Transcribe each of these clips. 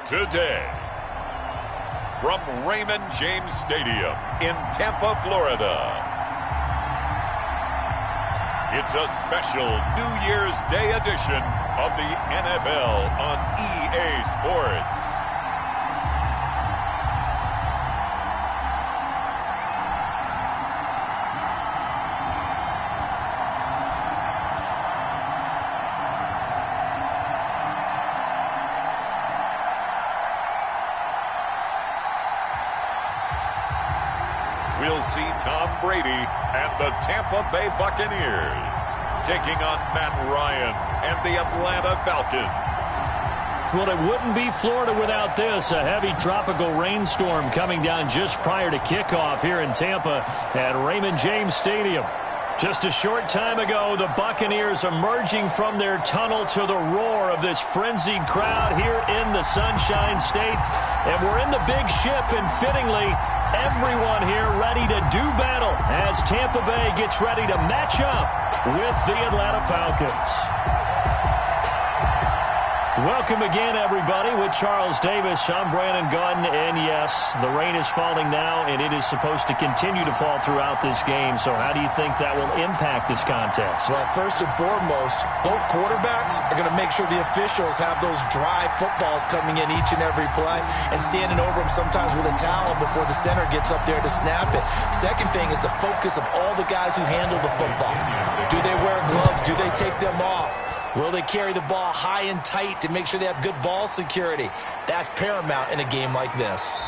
Today, from Raymond James Stadium in Tampa, Florida, it's a special New Year's Day edition of the NFL on EA Sports. We'll see Tom Brady and the Tampa Bay Buccaneers taking on Matt Ryan and the Atlanta Falcons. Well, it wouldn't be Florida without this. A heavy tropical rainstorm coming down just prior to kickoff here in Tampa at Raymond James Stadium. Just a short time ago, the Buccaneers emerging from their tunnel to the roar of this frenzied crowd here in the Sunshine State. And we're in the big ship, and fittingly, everyone here ready to do battle as Tampa Bay gets ready to match up with the Atlanta Falcons. Welcome again, everybody, with Charles Davis. I'm Brandon Gunn, and yes, the rain is falling now, and it is supposed to continue to fall throughout this game. So how do you think that will impact this contest? Well, first and foremost, both quarterbacks are going to make sure the officials have those dry footballs coming in each and every play and standing over them sometimes with a towel before the center gets up there to snap it. Second thing is the focus of all the guys who handle the football. Do they wear gloves? Do they take them off? Will they carry the ball high and tight to make sure they have good ball security? That's paramount in a game like this.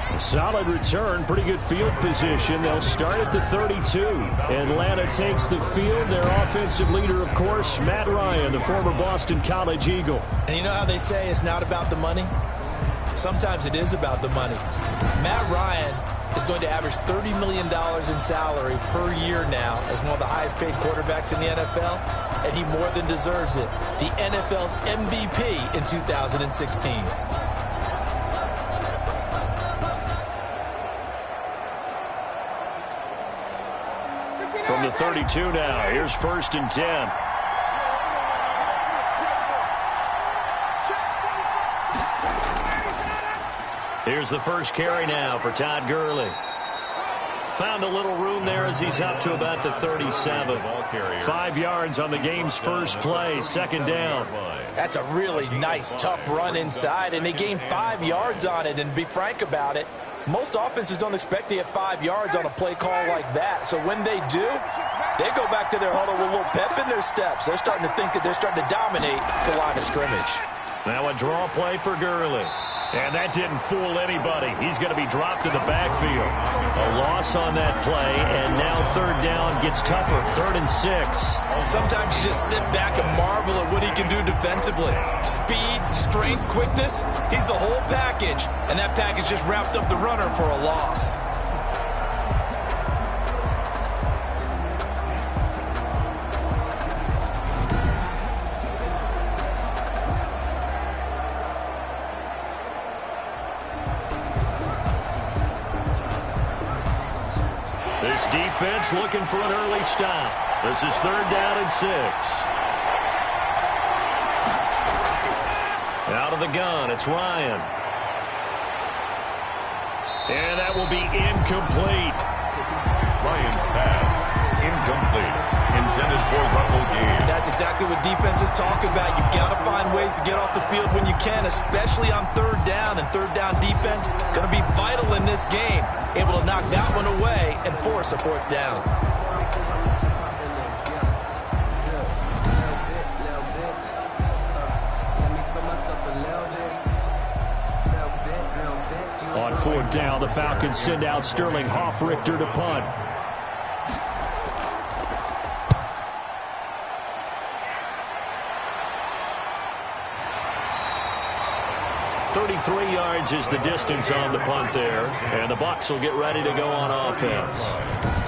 A solid return, pretty good field position. They'll start at the 32. Atlanta takes the field. Their offensive leader, of course, Matt Ryan, the former Boston College Eagle. And you know how they say it's not about the money? Sometimes it is about the money. Matt Ryan is going to average $30 million in salary per year now as one of the highest paid quarterbacks in the NFL, and he more than deserves it. The NFL's MVP in 2016. From the 32 now, here's 1st and 10. Here's the first carry now for Todd Gurley. Found a little room there as he's up to about the 37. 5 yards on the game's first play, 2nd down. That's a really nice, tough run inside, and they gained 5 yards on it. And to be frank about it, most offenses don't expect to get 5 yards on a play call like that. So when they do, they go back to their huddle with a little pep in their steps. They're starting to think that they're starting to dominate the line of scrimmage. Now a draw play for Gurley. And that didn't fool anybody. He's going to be dropped in the backfield. A loss on that play, and now 3rd down gets tougher. 3rd and 6. Sometimes you just sit back and marvel at what he can do defensively. Speed, strength, quickness, he's the whole package. And that package just wrapped up the runner for a loss. This defense looking for an early stop. This is 3rd down and 6. Out of the gun, it's Ryan. And that will be incomplete. Ryan's pass, incomplete, intended for Russell Gage. That's exactly what defenses talk about. You've got to find ways to get off the field when you can, especially on 3rd down. And 3rd down defense going to be vital in this game. Able to knock that one away and force a 4th down. On 4th down, the Falcons send out Sterling Hoffrichter to punt. .33 yards is the distance on the punt there, and the Bucs will get ready to go on offense.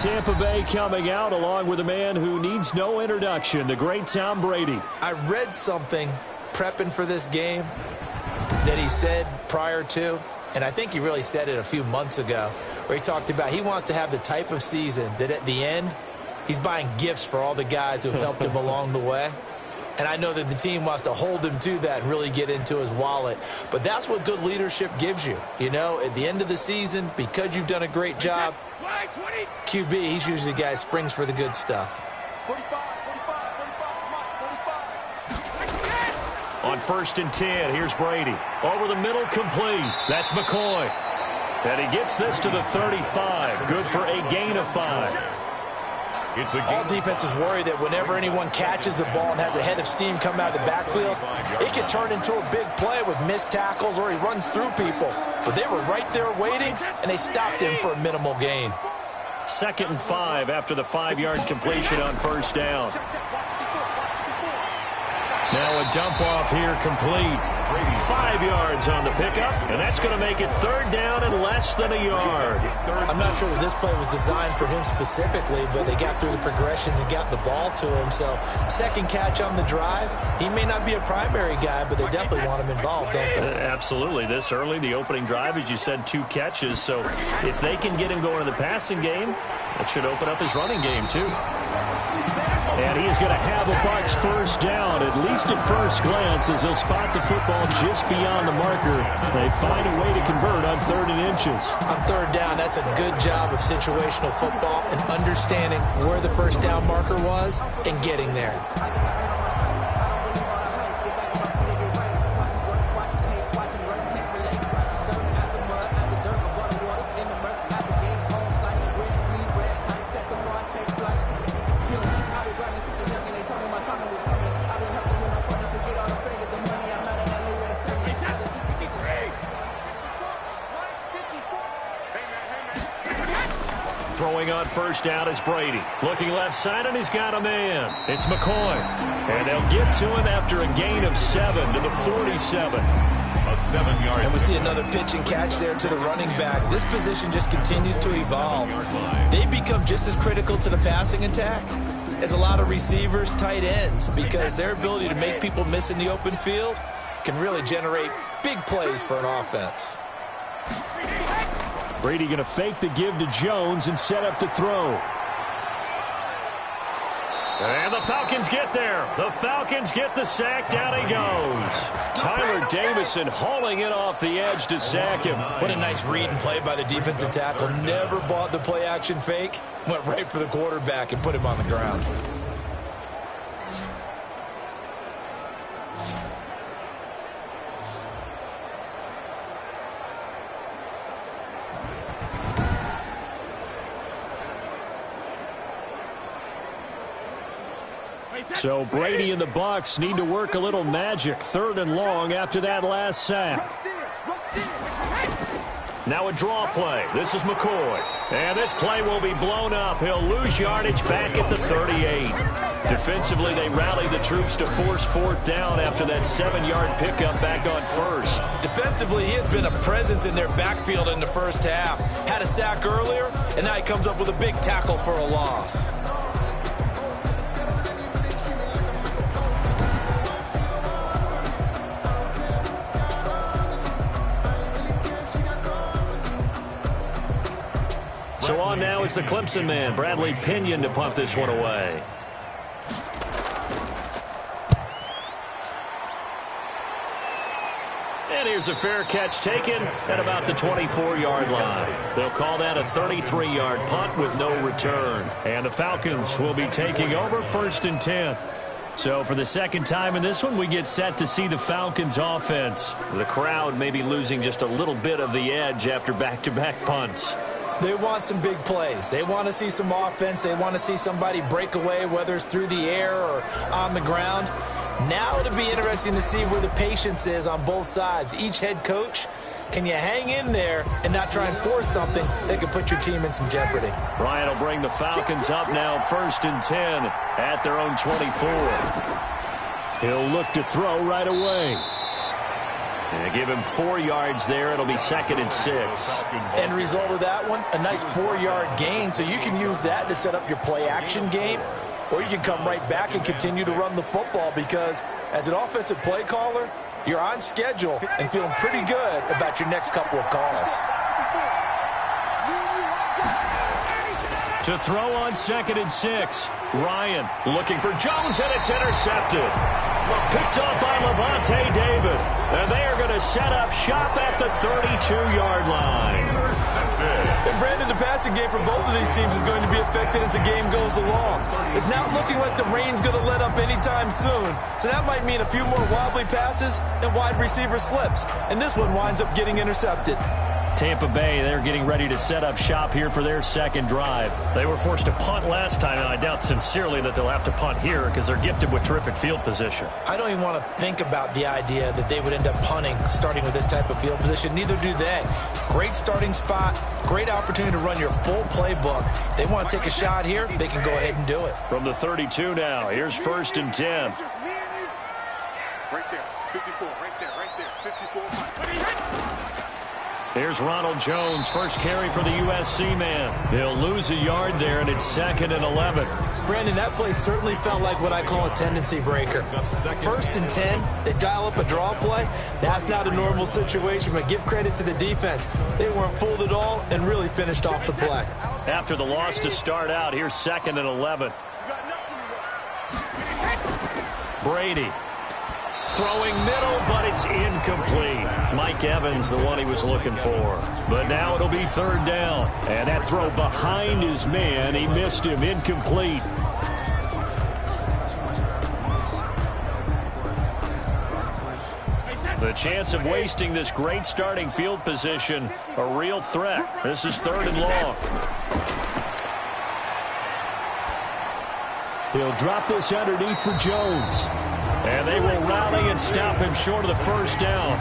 Tampa Bay coming out along with a man who needs no introduction, the great Tom Brady. I read something prepping for this game that he said prior to, and I think he really said it a few months ago, where he talked about he wants to have the type of season that at the end, he's buying gifts for all the guys who helped him along the way. And I know that the team wants to hold him to that and really get into his wallet. But that's what good leadership gives you. You know, at the end of the season, because you've done a great job, QB, he's usually the guy who springs for the good stuff. On 1st and 10, here's Brady. Over the middle, complete. That's McCoy. And he gets this to the 35. Good for a gain of 5. All defenses worry that whenever anyone catches the ball and has a head of steam come out of the backfield, it can turn into a big play with missed tackles or he runs through people. But they were right there waiting, and they stopped him for a minimal gain. 2nd and 5 after the 5-yard completion on 1st down. Now a dump off here complete. 5 yards on the pickup, and that's going to make it 3rd down and less than a yard. I'm not sure that this play was designed for him specifically, but they got through the progressions and got the ball to him. So 2nd catch on the drive. He may not be a primary guy, but they definitely want him involved, don't they? Absolutely. This early, the opening drive, as you said, 2 catches. So if they can get him going in the passing game, that should open up his running game too. And he is going to have a Bucs 1st down, at least at first glance, as he'll spot the football just beyond the marker. They find a way to convert on 3rd and inches. On 3rd down, that's a good job of situational football and understanding where the 1st down marker was and getting there. Throwing on 1st down is Brady. Looking left side, and he's got a man. It's McCoy. And they'll get to him after a gain of 7 to the 47. A 7-yard. And we see another pitch and catch there to the running back. This position just continues to evolve. They become just as critical to the passing attack as a lot of receivers, tight ends, because their ability to make people miss in the open field can really generate big plays for an offense. Brady going to fake the give to Jones and set up to throw. And the Falcons get there. The Falcons get the sack. Down he goes. Tyler Davison hauling it off the edge to sack him. What a nice read and play by the defensive tackle. Never bought the play-action fake. Went right for the quarterback and put him on the ground. So Brady and the Bucs need to work a little magic. 3rd and long after that last sack. Now a draw play. This is McCoy. And this play will be blown up. He'll lose yardage back at the 38. Defensively, they rallied the troops to force 4th down after that 7-yard pickup back on 1st. Defensively, he has been a presence in their backfield in the 1st half. Had a sack earlier, and now he comes up with a big tackle for a loss. So on now is the Clemson man, Bradley Pinion, to punt this one away. And here's a fair catch taken at about the 24-yard line. They'll call that a 33-yard punt with no return. And the Falcons will be taking over 1st and 10. So for the 2nd time in this one, we get set to see the Falcons offense. The crowd may be losing just a little bit of the edge after back-to-back punts. They want some big plays. They want to see some offense. They want to see somebody break away, whether it's through the air or on the ground. Now it'll be interesting to see where the patience is on both sides. Each head coach, can you hang in there and not try and force something that could put your team in some jeopardy? Ryan will bring the Falcons up now 1st and 10 at their own 24. He'll look to throw right away. And give him 4 yards there. It'll be 2nd and 6. End result of that one, a nice 4-yard gain. So you can use that to set up your play-action game, or you can come right back and continue to run the football because as an offensive play caller, you're on schedule and feeling pretty good about your next couple of calls. To throw on 2nd and 6. Ryan looking for Jones, and it's intercepted. Picked off by Levante David. And they are going to set up shop at the 32-yard line. And Brandon, the passing game for both of these teams is going to be affected as the game goes along. It's not looking like the rain's going to let up anytime soon. So that might mean a few more wobbly passes and wide receiver slips. And this one winds up getting intercepted. Tampa Bay, they're getting ready to set up shop here for their second drive. They were forced to punt last time, and I doubt sincerely that they'll have to punt here because they're gifted with terrific field position. I don't even want to think about the idea that they would end up punting starting with this type of field position. Neither do they. Great starting spot, great opportunity to run your full playbook. If they want to take a shot here, they can go ahead and do it. From the 32 now, here's 1st and 10. Right there, 54, right there, 54. Here's Ronald Jones, first carry for the USC man. He'll lose a yard there, and it's 2nd and 11. Brandon, that play certainly felt like what I call a tendency breaker. 1st and 10, they dial up a draw play. That's not a normal situation, but give credit to the defense. They weren't fooled at all and really finished off the play. After the loss to start out, here's 2nd and 11. Brady. Throwing middle, but it's incomplete. Mike Evans, the one he was looking for. But now it'll be 3rd down. And that throw behind his man, he missed him, incomplete. The chance of wasting this great starting field position, a real threat. This is 3rd and long. He'll drop this underneath for Jones. And they will rally and stop him short of the 1st down.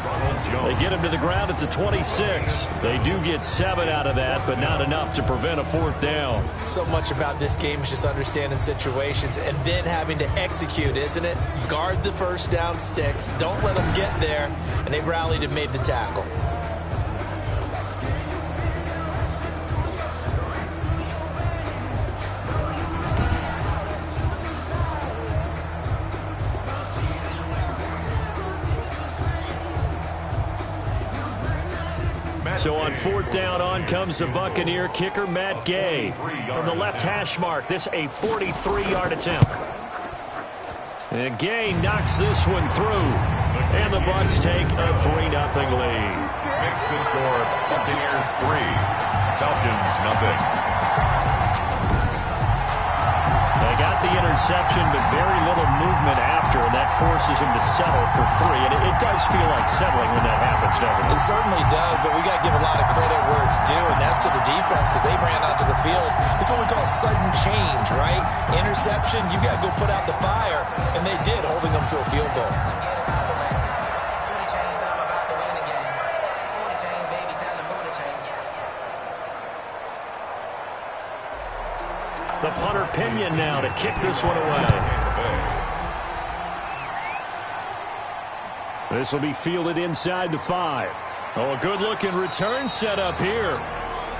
They get him to the ground at the 26. They do get 7 out of that, but not enough to prevent a 4th down. So much about this game is just understanding situations and then having to execute, isn't it? Guard the 1st down sticks. Don't let them get there. And they rallied and made the tackle. So on 4th down, on comes the Buccaneer kicker, Matt Gay. From the left hash mark, this a 43-yard attempt. And Gay knocks this one through. And the Bucs take a 3-0 lead. Makes the score Buccaneers 3, Falcons 0. They got the interception, but very little movement after, and that forces him to settle for 3. And it does feel like settling when that happens, doesn't it? It certainly does, but we got to give a lot of credit where it's due, and that's to the defense because they ran onto the field. It's what we call sudden change, right? Interception, you got to go put out the fire, and they did, holding them to a field goal. The punter Pinion now to kick this one away. This will be fielded inside the 5. Oh, a good-looking return set up here.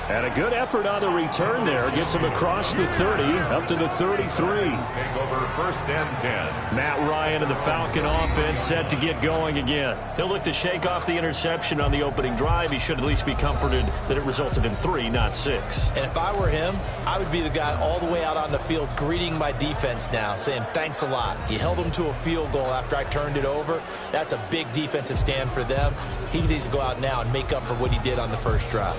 And a good effort on the return there. Gets him across the 30, up to the 33. Take over 1st and 10. Matt Ryan and the Falcon offense set to get going again. He'll look to shake off the interception on the opening drive. He should at least be comforted that it resulted in 3, not 6. And if I were him, I would be the guy all the way out on the field greeting my defense now, saying thanks a lot. You held them to a field goal after I turned it over. That's a big defensive stand for them. He needs to go out now and make up for what he did on the first drive.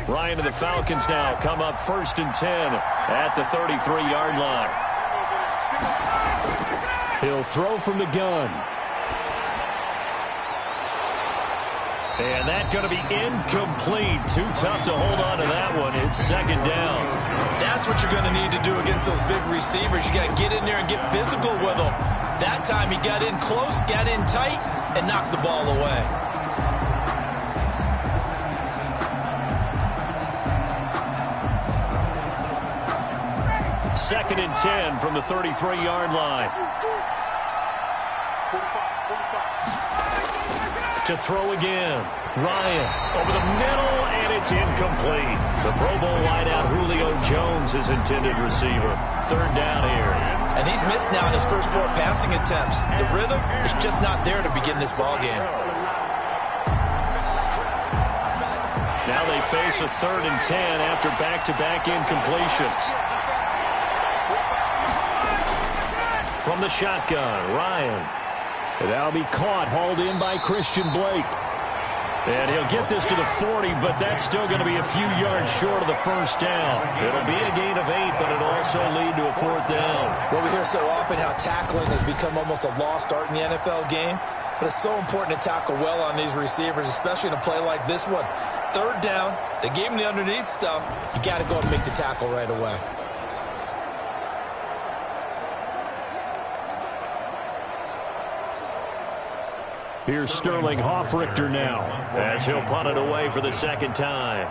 Ryan and the Falcons now come up 1st and 10 at the 33-yard line. He'll throw from the gun. And that's going to be incomplete. Too tough to hold on to that one. It's 2nd down. That's what you're going to need to do against those big receivers. You got to get in there and get physical with them. That time he got in close, got in tight, and knocked the ball away. 2nd and 10 from the 33-yard line. To throw again. Ryan over the middle, and it's incomplete. The Pro Bowl wideout Julio Jones is intended receiver. 3rd down here. And he's missed now in his first 4 passing attempts. The rhythm is just not there to begin this ball game. Now they face a 3rd and 10 after back-to-back incompletions. From From the shotgun, Ryan. And that'll be caught, hauled in by Christian Blake. And he'll get this to the 40, but that's still going to be a few yards short of the first down. It'll be a gain of 8, but it'll also lead to a 4th down. Well, we hear so often how tackling has become almost a lost art in the NFL game. But it's so important to tackle well on these receivers, especially in a play like this one. 3rd down, they gave him the underneath stuff. You got to go and make the tackle right away. Here's Sterling Hoffrichter now as he'll punt it away for the 2nd time.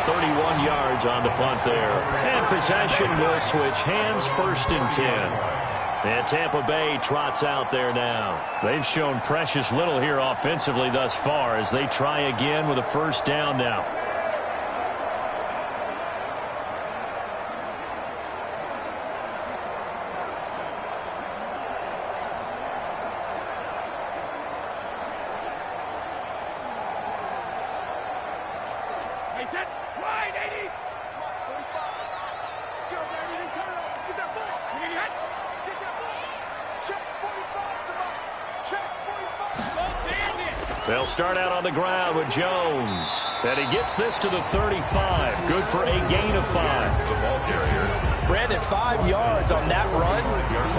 31 yards on the punt there. And possession will switch hands, 1st and 10. And Tampa Bay trots out there now. They've shown precious little here offensively thus far as they try again with a 1st down now. They'll start out on the ground with Jones. And he gets this to the 35. Good for a gain of 5. Brandon, 5 yards on that run.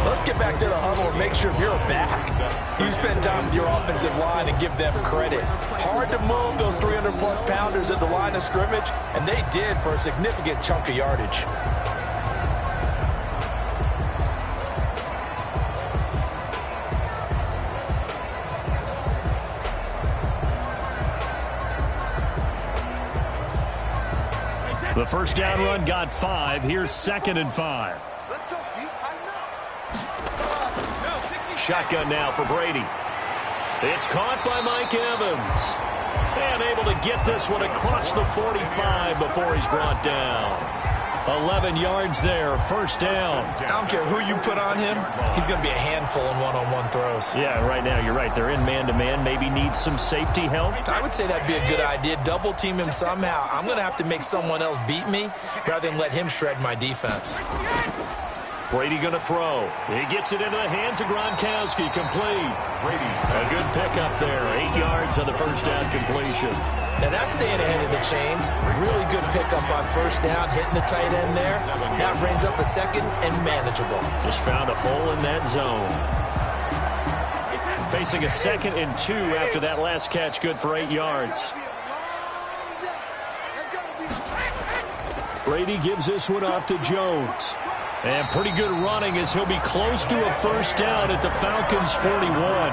Let's get back to the huddle and make sure you're back. You spend time with your offensive line and give them credit. Hard to move those 300-plus pounders at the line of scrimmage, and they did for a significant chunk of yardage. The 1st down run got 5. Here's 2nd and 5. Let's go, Pete. Tighten up. Shotgun now for Brady. It's caught by Mike Evans. And able to get this one across the 45 before he's brought down. 11 yards there, 1st down. I don't care who you put on him. He's going to be a handful in one-on-one throws. Yeah, right now you're right. They're in man-to-man. Maybe needs some safety help. I would say that'd be a good idea. Double team him somehow. I'm going to have to make someone else beat me rather than let him shred my defense. Brady going to throw. He gets it into the hands of Gronkowski. Complete. Brady. A good pickup there. 8 yards on the 1st down completion. Now that's staying ahead of the chains. Really good pickup on 1st down, hitting the tight end there. Now it brings up a 2nd and manageable. Just found a hole in that zone. Facing a 2nd and 2 after that last catch, good for 8 yards. Brady gives this one off to Jones. And pretty good running as he'll be close to a 1st down at the Falcons' 41.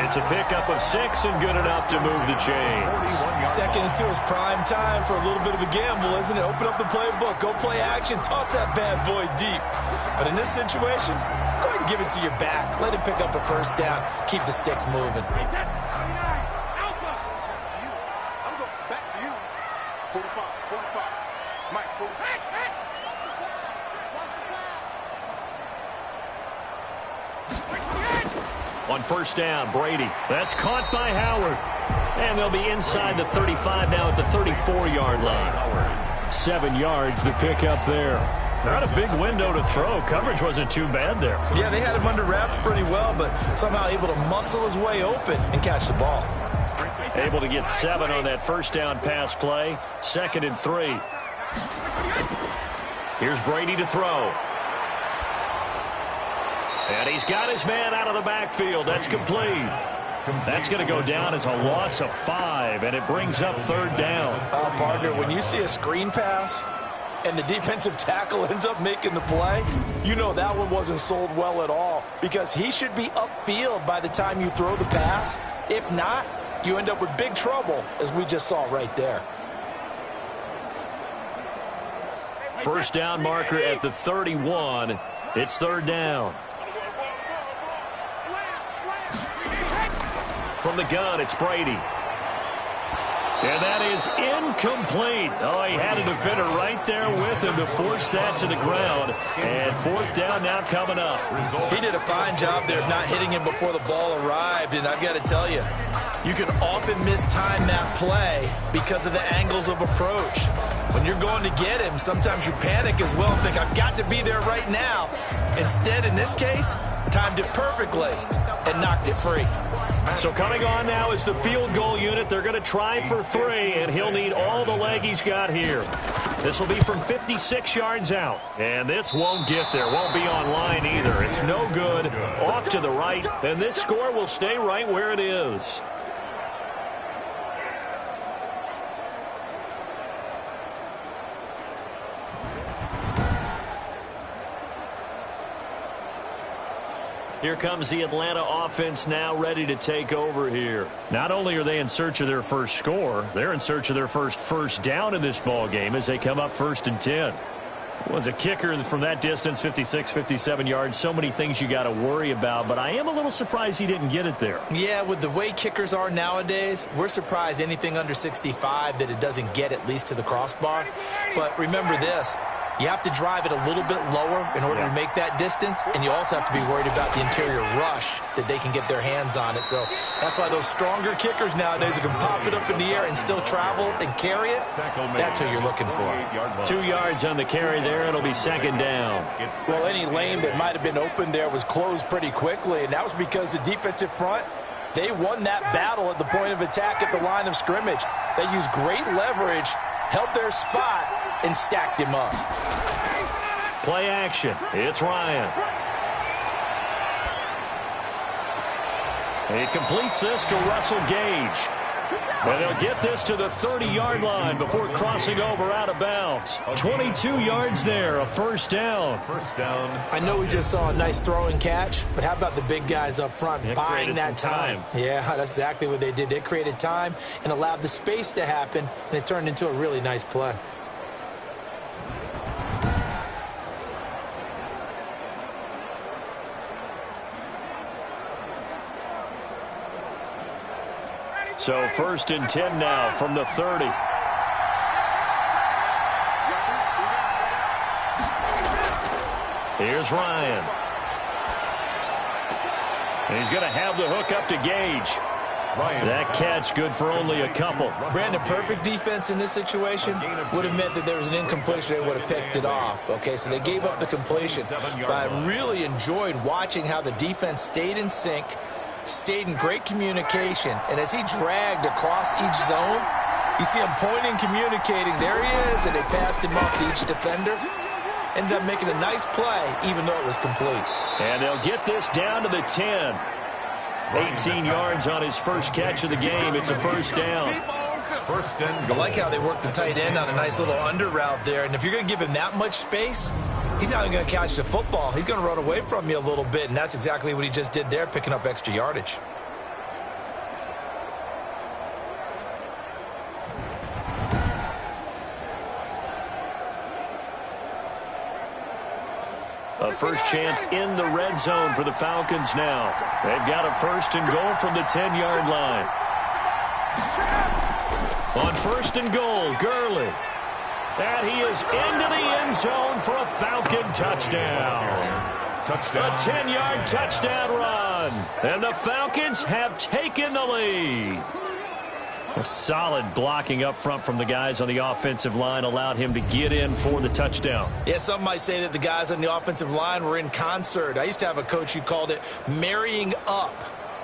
It's a pickup of 6 and good enough to move the chains. 2nd and 2 is prime time for a little bit of a gamble, isn't it? Open up the playbook, go play action, toss that bad boy deep. But in this situation, go ahead and give it to your back. Let him pick up a 1st down. Keep the sticks moving. I'm going back to you. 45. Mike, 45. On 1st down, Brady. That's caught by Howard. And they'll be inside the 35 now at the 34-yard line. 7 yards to pick up there. Not a big window to throw. Coverage wasn't too bad there. Yeah, they had him under wraps pretty well, but somehow able to muscle his way open and catch the ball. Able to get 7 on that 1st down pass play. 2nd and 3. Here's Brady to throw. And he's got his man out of the backfield. That's complete. That's going to go down as a loss of 5, and it brings up 3rd down. Partner, when you see a screen pass and the defensive tackle ends up making the play, you know that one wasn't sold well at all because he should be upfield by the time you throw the pass. If not, you end up with big trouble, as we just saw right there. 1st down marker at the 31. It's 3rd down. From the gun, it's Brady. And that is incomplete. Oh, he had a defender right there with him to force that to the ground. And fourth down now coming up. He did a fine job there of not hitting him before the ball arrived. And I've got to tell you, you can often mistime that play because of the angles of approach. When you're going to get him, sometimes you panic as well and think, I've got to be there right now. Instead, in this case, timed it perfectly and knocked it free. So coming on now is the field goal unit. They're going to try for 3, and he'll need all the leg he's got here. This will be from 56 yards out. And this won't get there. Won't be on line either. It's no good. Off to the right. And this score will stay right where it is. Here comes the Atlanta offense now ready to take over here. Not only are they in search of their first score, they're in search of their first down in this ball game as they come up 1st and 10. Was a kicker from that distance, 56, 57 yards. So many things you got to worry about, but I am a little surprised he didn't get it there. Yeah, with the way kickers are nowadays, we're surprised anything under 65 that it doesn't get at least to the crossbar. But remember this. You have to drive it a little bit lower in order to make that distance, and you also have to be worried about the interior rush that they can get their hands on it. So that's why those stronger kickers nowadays who can pop it up in the air and still travel and carry it, that's who you're looking for. 2 yards on the carry there. It'll be 2nd down. Well, any lane that might have been open there was closed pretty quickly, and that was because the defensive front, they won that battle at the point of attack at the line of scrimmage. They used great leverage, held their spot, and stacked him up. Play action. It's Ryan. He completes this to Russell Gage. And they'll get this to the 30-yard line before crossing over out of bounds. 22 yards there, a 1st down. I know we just saw a nice throw and catch, but how about the big guys up front buying that time? Yeah, that's exactly what they did. They created time and allowed the space to happen, and it turned into a really nice play. So 1st and 10 now from the 30. Here's Ryan. And he's going to have the hook up to Gage. That catch good for only a couple. Brandon, perfect defense in this situation would have meant that there was an incompletion. They would have picked it off. Okay, so they gave up the completion. But I really enjoyed watching how the defense stayed in sync, stayed in great communication, and as he dragged across each zone, you see him pointing, communicating. There he is, and they passed him off to each defender. Ended up making a nice play, even though it was complete. And they'll get this down to the 10. 18 yards on his first catch of the game. It's a 1st down. I like how they worked the tight end on a nice little under route there. And if you're going to give him that much space, he's not even going to catch the football. He's going to run away from you a little bit, and that's exactly what he just did there, picking up extra yardage. A first chance in the red zone for the Falcons now. They've got a 1st and goal from the 10-yard line. On 1st and goal, Gurley. And he is into the end zone for a Falcon touchdown. A 10-yard touchdown run. And the Falcons have taken the lead. A solid blocking up front from the guys on the offensive line allowed him to get in for the touchdown. Yeah, some might say that the guys on the offensive line were in concert. I used to have a coach who called it marrying up,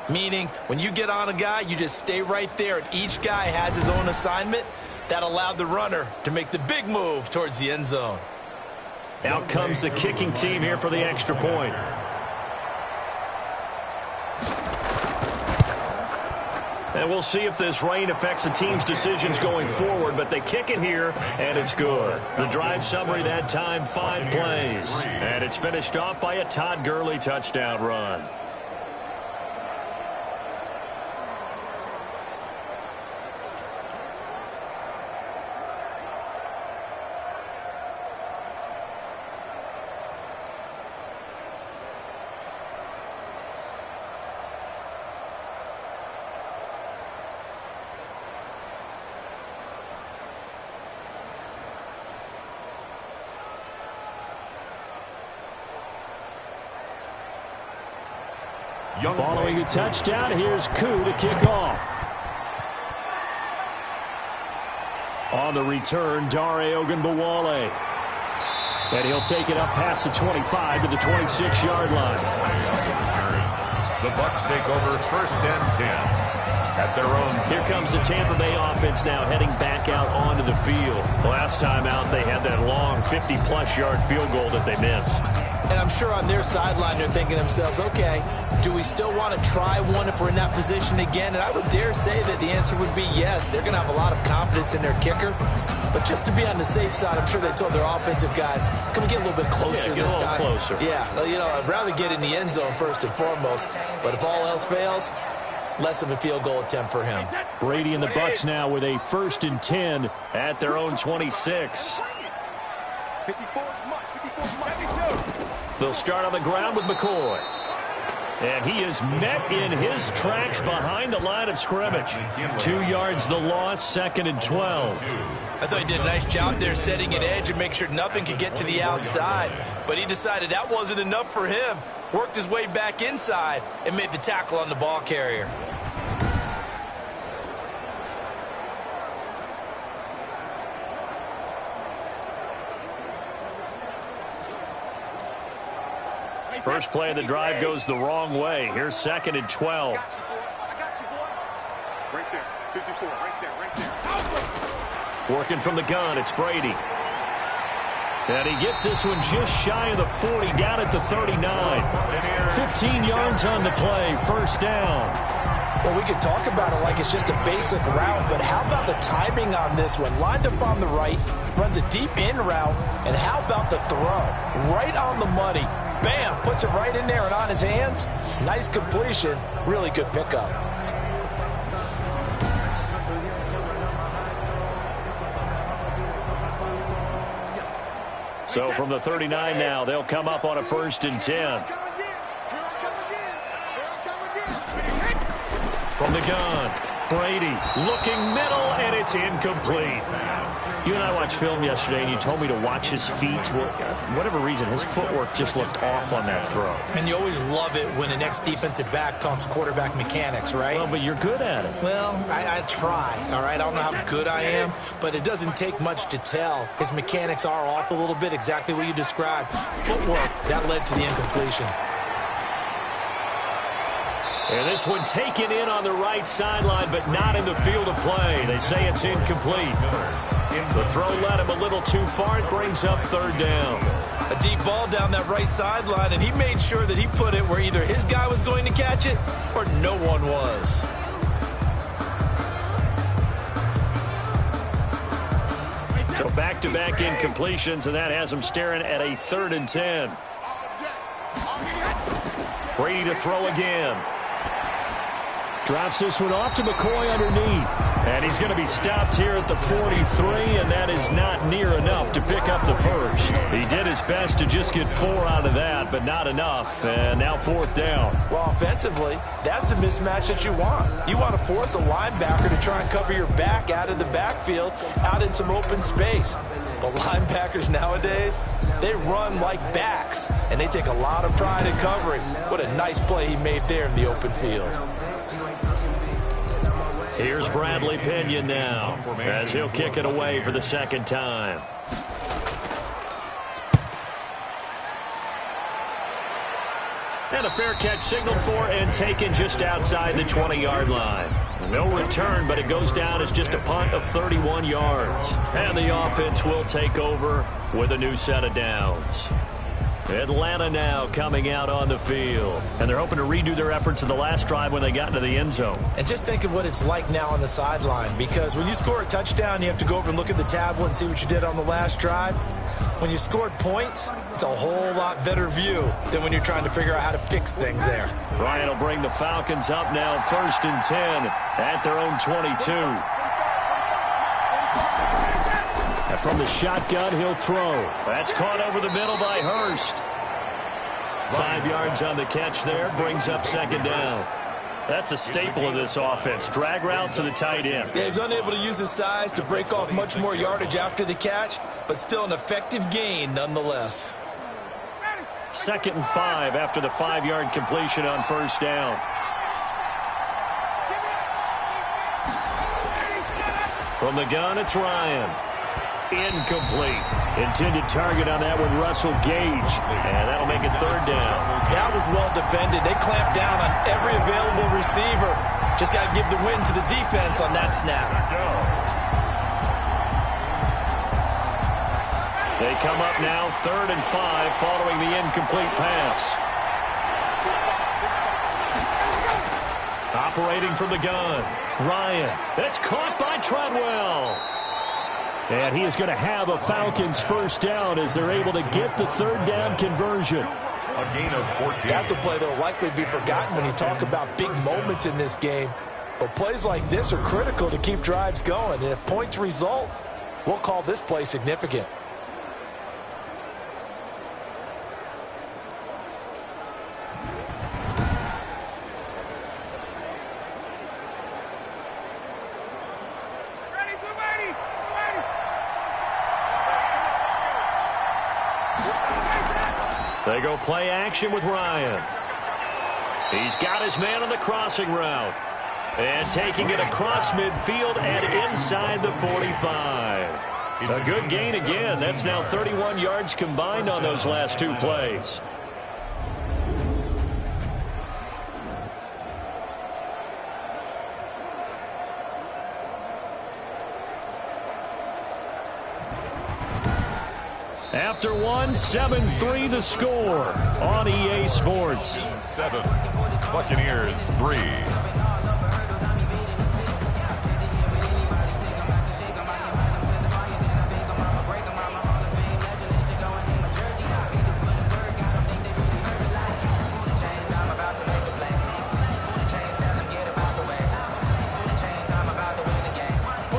meaning when you get on a guy, you just stay right there, and each guy has his own assignment. That allowed the runner to make the big move towards the end zone. Out comes the kicking team here for the extra point. And we'll see if this rain affects the team's decisions going forward, but they kick it here, and it's good. The drive summary that time, 5 plays. And it's finished off by a Todd Gurley touchdown run. Following a touchdown, here's Koo to kick off. On the return, Dare Ogunbowale. And he'll take it up past the 25 to the 26-yard line. The Bucs take over 1st and 10. At their own. Here comes the Tampa Bay offense now heading back out onto the field. Last time out, they had that long 50-plus yard field goal that they missed. And I'm sure on their sideline they're thinking to themselves, okay, do we still want to try one if we're in that position again? And I would dare say that the answer would be yes. They're going to have a lot of confidence in their kicker. But just to be on the safe side, I'm sure they told their offensive guys, can we get a little bit closer this time? Closer. Yeah, you know, I'd rather get in the end zone first and foremost. But if all else fails, less of a field goal attempt for him. Brady and the Bucs now with a 1st and 10 at their own 26. They'll start on the ground with McCoy. And he is met in his tracks behind the line of scrimmage. 2 yards the loss, 2nd and 12. I thought he did a nice job there setting an edge and make sure nothing could get to the outside. But he decided that wasn't enough for him. Worked his way back inside and made the tackle on the ball carrier. First play of the drive goes the wrong way. Here's 2nd and 12. I got you, boy. Right there. 54. Right there. Working from the gun, it's Brady. And he gets this one just shy of the 40, down at the 39. 15 yards on the play, 1st down. Well, we could talk about it like it's just a basic route, but how about the timing on this one? Lined up on the right, runs a deep in route, and how about the throw? Right on the money. Bam, puts it right in there and on his hands. Nice completion, really good pickup. So from the 39 now, they'll come up on a 1st and 10. From the gun, Brady looking middle, and it's incomplete. You and I watched film yesterday, and you told me to watch his feet. Well, for whatever reason, his footwork just looked off on that throw. And you always love it when the next defensive back talks quarterback mechanics, right? Well, but you're good at it. Well, I try, all right? I don't know how good I am, but it doesn't take much to tell. His mechanics are off a little bit, exactly what you described. Footwork, that led to the incompletion. And this one taken in on the right sideline, but not in the field of play. They say it's incomplete. The throw led him a little too far. It brings up 3rd down. A deep ball down that right sideline, and he made sure that he put it where either his guy was going to catch it or no one was. So back-to-back incompletions, and that has him staring at a 3rd and 10. Brady to throw again. Drops this one off to McCoy underneath. And he's going to be stopped here at the 43, and that is not near enough to pick up the 1st. He did his best to just get 4 out of that, but not enough. And now 4th down. Well, offensively, that's the mismatch that you want. You want to force a linebacker to try and cover your back out of the backfield, out in some open space. But linebackers nowadays, they run like backs, and they take a lot of pride in covering. What a nice play he made there in the open field. Here's Bradley Pinion now, as he'll kick it away for the 2nd time. And a fair catch signaled for and taken just outside the 20-yard line. No return, but it goes down as just a punt of 31 yards. And the offense will take over with a new set of downs. Atlanta now coming out on the field. And they're hoping to redo their efforts in the last drive when they got into the end zone. And just think of what it's like now on the sideline, because when you score a touchdown, you have to go over and look at the tablet and see what you did on the last drive. When you scored points, it's a whole lot better view than when you're trying to figure out how to fix things there. Ryan will bring the Falcons up now 1st and 10 at their own 22. And from the shotgun, he'll throw. That's caught over the middle by Hurst. 5 yards on the catch there, brings up 2nd down. That's a staple of this offense. Drag route to the tight end. Yeah, he's unable to use his size to break off much more yardage after the catch, but still an effective gain nonetheless. 2nd and 5 after the 5-yard completion on first down. From the gun, it's Ryan. Incomplete. Intended target on that one, Russell Gage. And that'll make it 3rd down. That was well defended. They clamped down on every available receiver. Just got to give the win to the defense on that snap. They come up now 3rd and 5 following the incomplete pass. Operating from the gun, Ryan. That's caught by Treadwell. And he is going to have a Falcons 1st down as they're able to get the 3rd down conversion. A gain of 14. That's a play that will likely be forgotten when you talk about big moments in this game. But plays like this are critical to keep drives going. And if points result, we'll call this play significant. They go play action with Ryan. He's got his man on the crossing route. And taking it across midfield and inside the 45. A good gain again. That's now 31 yards combined on those last 2 plays. After 1, 7-3 the score on EA Sports. 7, Buccaneers 3.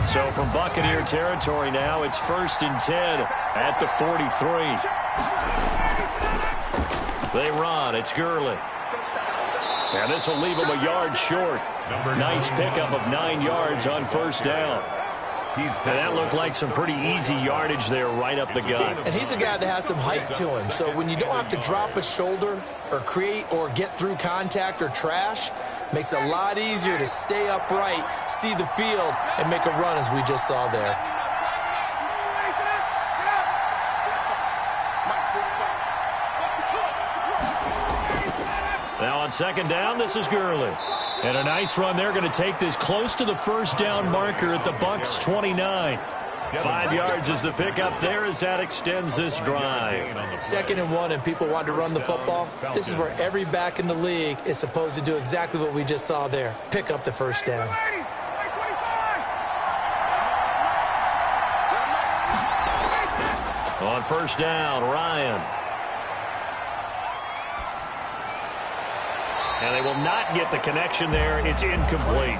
So from Buccaneer territory now, it's 1st and 10 at the 43. They run. It's Gurley. And this will leave him a yard short. Nice pickup of 9 yards on 1st down. And that looked like some pretty easy yardage there right up the gut. And he's a guy that has some height to him. So when you don't have to drop a shoulder or create or get through contact or trash, makes it a lot easier to stay upright, see the field, and make a run as we just saw there. Now on 2nd down, this is Gurley. And a nice run. They're going to take this close to the 1st down marker at the Bucs 29. 5 yards is the pickup there as that extends this drive. 2nd and 1 and people want to run the football. This is where every back in the league is supposed to do exactly what we just saw there. Pick up the 1st down. On 1st down, Ryan. And they will not get the connection there. It's incomplete.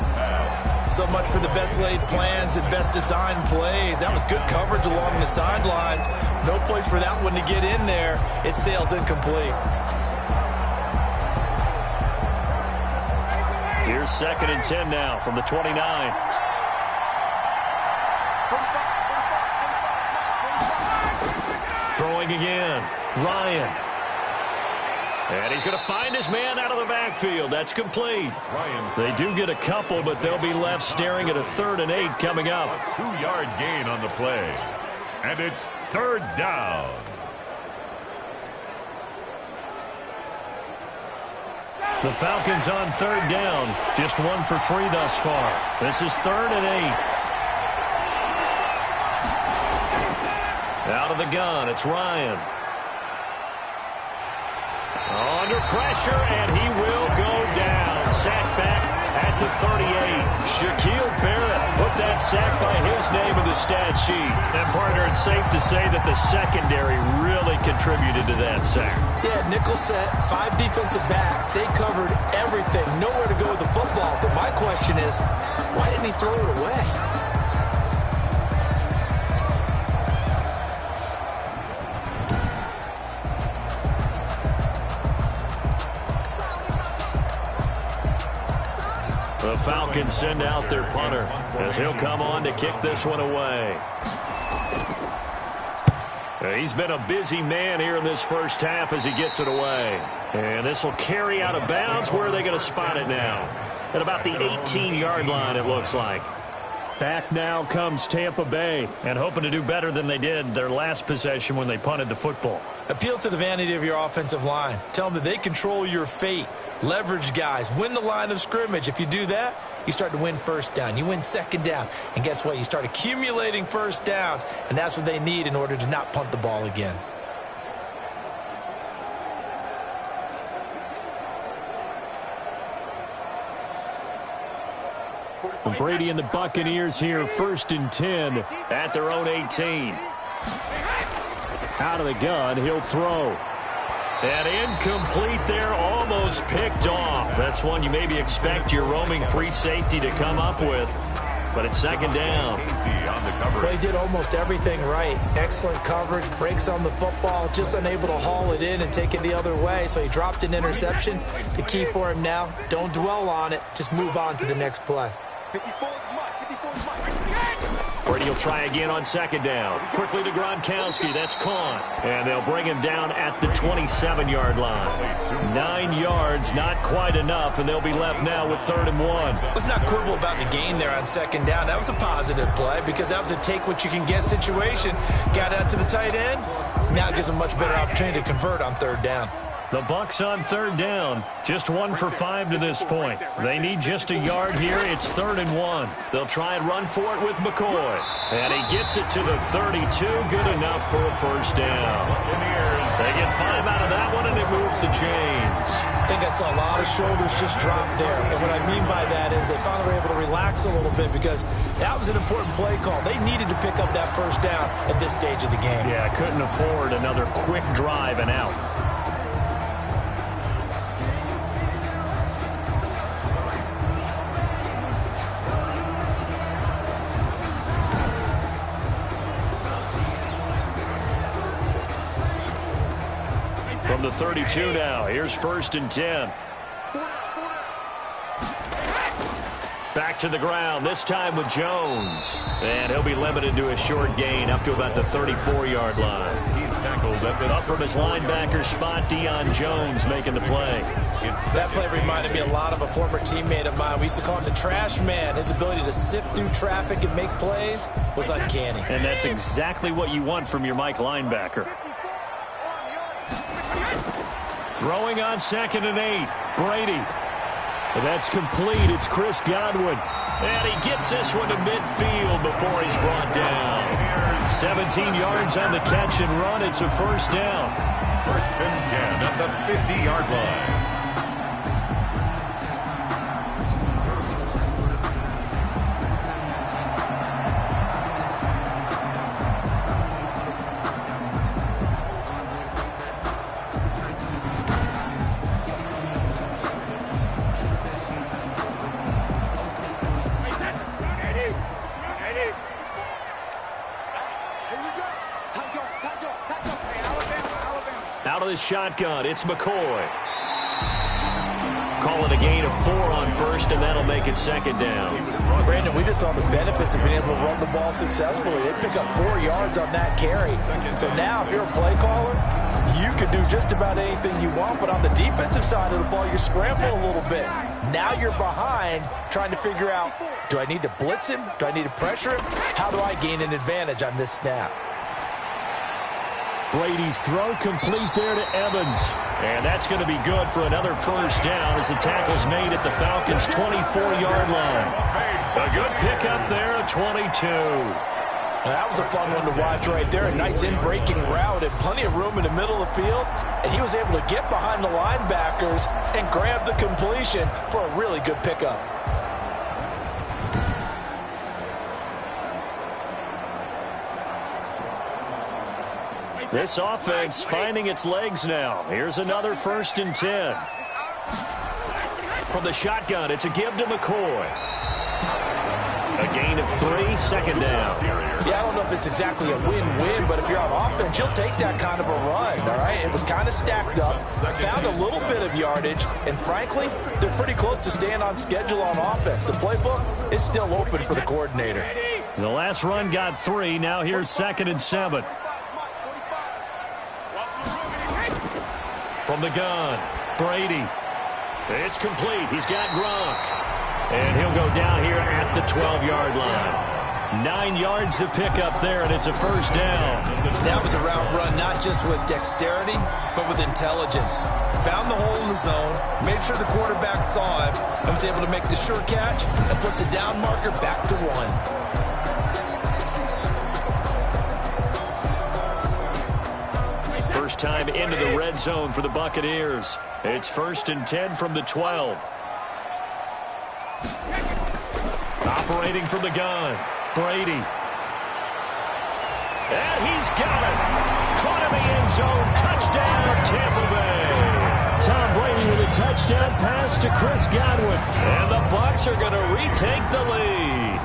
So much for the best laid plans and best designed plays. That was good coverage along the sidelines. No place for that one to get in there. It sails incomplete. Here's 2nd and 10 now from the 29. Throwing again. Ryan. And he's going to find his man out of the backfield. That's complete. They do get a couple, but they'll be left staring at a 3rd and 8 coming up. A 2-yard gain on the play. And it's 3rd down. The Falcons on 3rd down. Just 1 for 3 thus far. This is 3rd and 8. Out of the gun, it's Ryan. Under pressure, and he will go down. Sack back at the 38. Shaquille Barrett put that sack by his name in the stat sheet. And, partner, it's safe to say that the secondary really contributed to that sack. Yeah, nickel set, 5 defensive backs. They covered everything. Nowhere to go with the football. But my question is, why didn't he throw it away? The Falcons send out their punter as he'll come on to kick this one away. He's been a busy man here in this first half as he gets it away. And this will carry out of bounds. Where are they going to spot it now? At about the 18-yard line, it looks like. Back now comes Tampa Bay, and hoping to do better than they did their last possession when they punted the football. Appeal to the vanity of your offensive line. Tell them that they control your fate. Leverage guys. Win the line of scrimmage. If you do that, you start to win first down. You win second down. And guess what? You start accumulating first downs, and that's what they need in order to not punt the ball again. Brady and the Buccaneers here, 1st and 10 at their own 18. Out of the gun, he'll throw. And incomplete there, almost picked off. That's one you maybe expect your roaming free safety to come up with. But it's 2nd down. Well, he did almost everything right. Excellent coverage, breaks on the football, just unable to haul it in and take it the other way. So he dropped an interception. The key for him now, don't dwell on it. Just move on to the next play. Brady will try again on 2nd down. Quickly to Gronkowski. That's caught. And they'll bring him down at the 27-yard line. 9 yards, not quite enough, and they'll be left now with 3rd and 1. Let's not quibble about the gain there on 2nd down. That was a positive play because that was a take-what-you-can-get situation. Got out to the tight end. Now it gives them a much better opportunity to convert on 3rd down. The Bucs on 3rd down. Just 1 for 5 to this point. They need just a yard here. It's 3rd and 1. They'll try and run for it with McCoy. And he gets it to the 32. Good enough for a 1st down. They get 5 out of that one, and it moves the chains. I think I saw a lot of shoulders just drop there. And what I mean by that is they finally were able to relax a little bit because that was an important play call. They needed to pick up that 1st down at this stage of the game. Yeah, couldn't afford another quick drive and out. From the 32 now, here's 1st and 10. Back to the ground, this time with Jones. And he'll be limited to a short gain up to about the 34-yard line. He's tackled up from his linebacker spot. Deion Jones making the play. That play reminded me a lot of a former teammate of mine. We used to call him the trash man. His ability to sift through traffic and make plays was uncanny. And that's exactly what you want from your Mike linebacker. Throwing on 2nd and 8. Brady. That's complete. It's Chris Godwin. And he gets this one to midfield before he's brought down. 17 yards on the catch and run. It's a 1st down. 1st and 10 at the 50-yard line. Out of the shotgun, it's McCoy. Call it a gain of 4 on 1st, and that'll make it 2nd down. Brandon, we just saw the benefits of being able to run the ball successfully. They pick up 4 yards on that carry. So now if you're a play caller, you can do just about anything you want, but on the defensive side of the ball, you're scrambling a little bit. Now you're behind trying to figure out, do I need to blitz him? Do I need to pressure him? How do I gain an advantage on this snap? Brady's throw complete there to Evans. And that's going to be good for another 1st down as the tackle's made at the Falcons' 24-yard line. A good pickup there at 22. Now, that was a fun one to watch right there. A nice in-breaking route and plenty of room in the middle of the field. And he was able to get behind the linebackers and grab the completion for a really good pickup. This offense finding its legs now. Here's another 1st and 10. From the shotgun, it's a give to McCoy. A gain of 3, 2nd down. Yeah, I don't know if it's exactly a win-win, but if you're on offense, you'll take that kind of a run, all right? It was kind of stacked up, found a little bit of yardage, and frankly, they're pretty close to staying on schedule on offense. The playbook is still open for the coordinator. The last run got 3. Now here's 2nd and 7. From the gun, Brady. It's complete. He's got Gronk. And he'll go down here at the 12-yard line. 9 yards to pick up there, and it's a first down. That was a route run, not just with dexterity, but with intelligence. Found the hole in the zone, made sure the quarterback saw him, and was able to make the sure catch and flip the down marker back to 1. First time into the red zone for the Buccaneers. It's 1st and 10 from the 12. Operating from the gun, Brady. And he's got it. Caught in the end zone. Touchdown, Tampa Bay. Tom Brady with a touchdown pass to Chris Godwin. And the Bucs are going to retake the lead.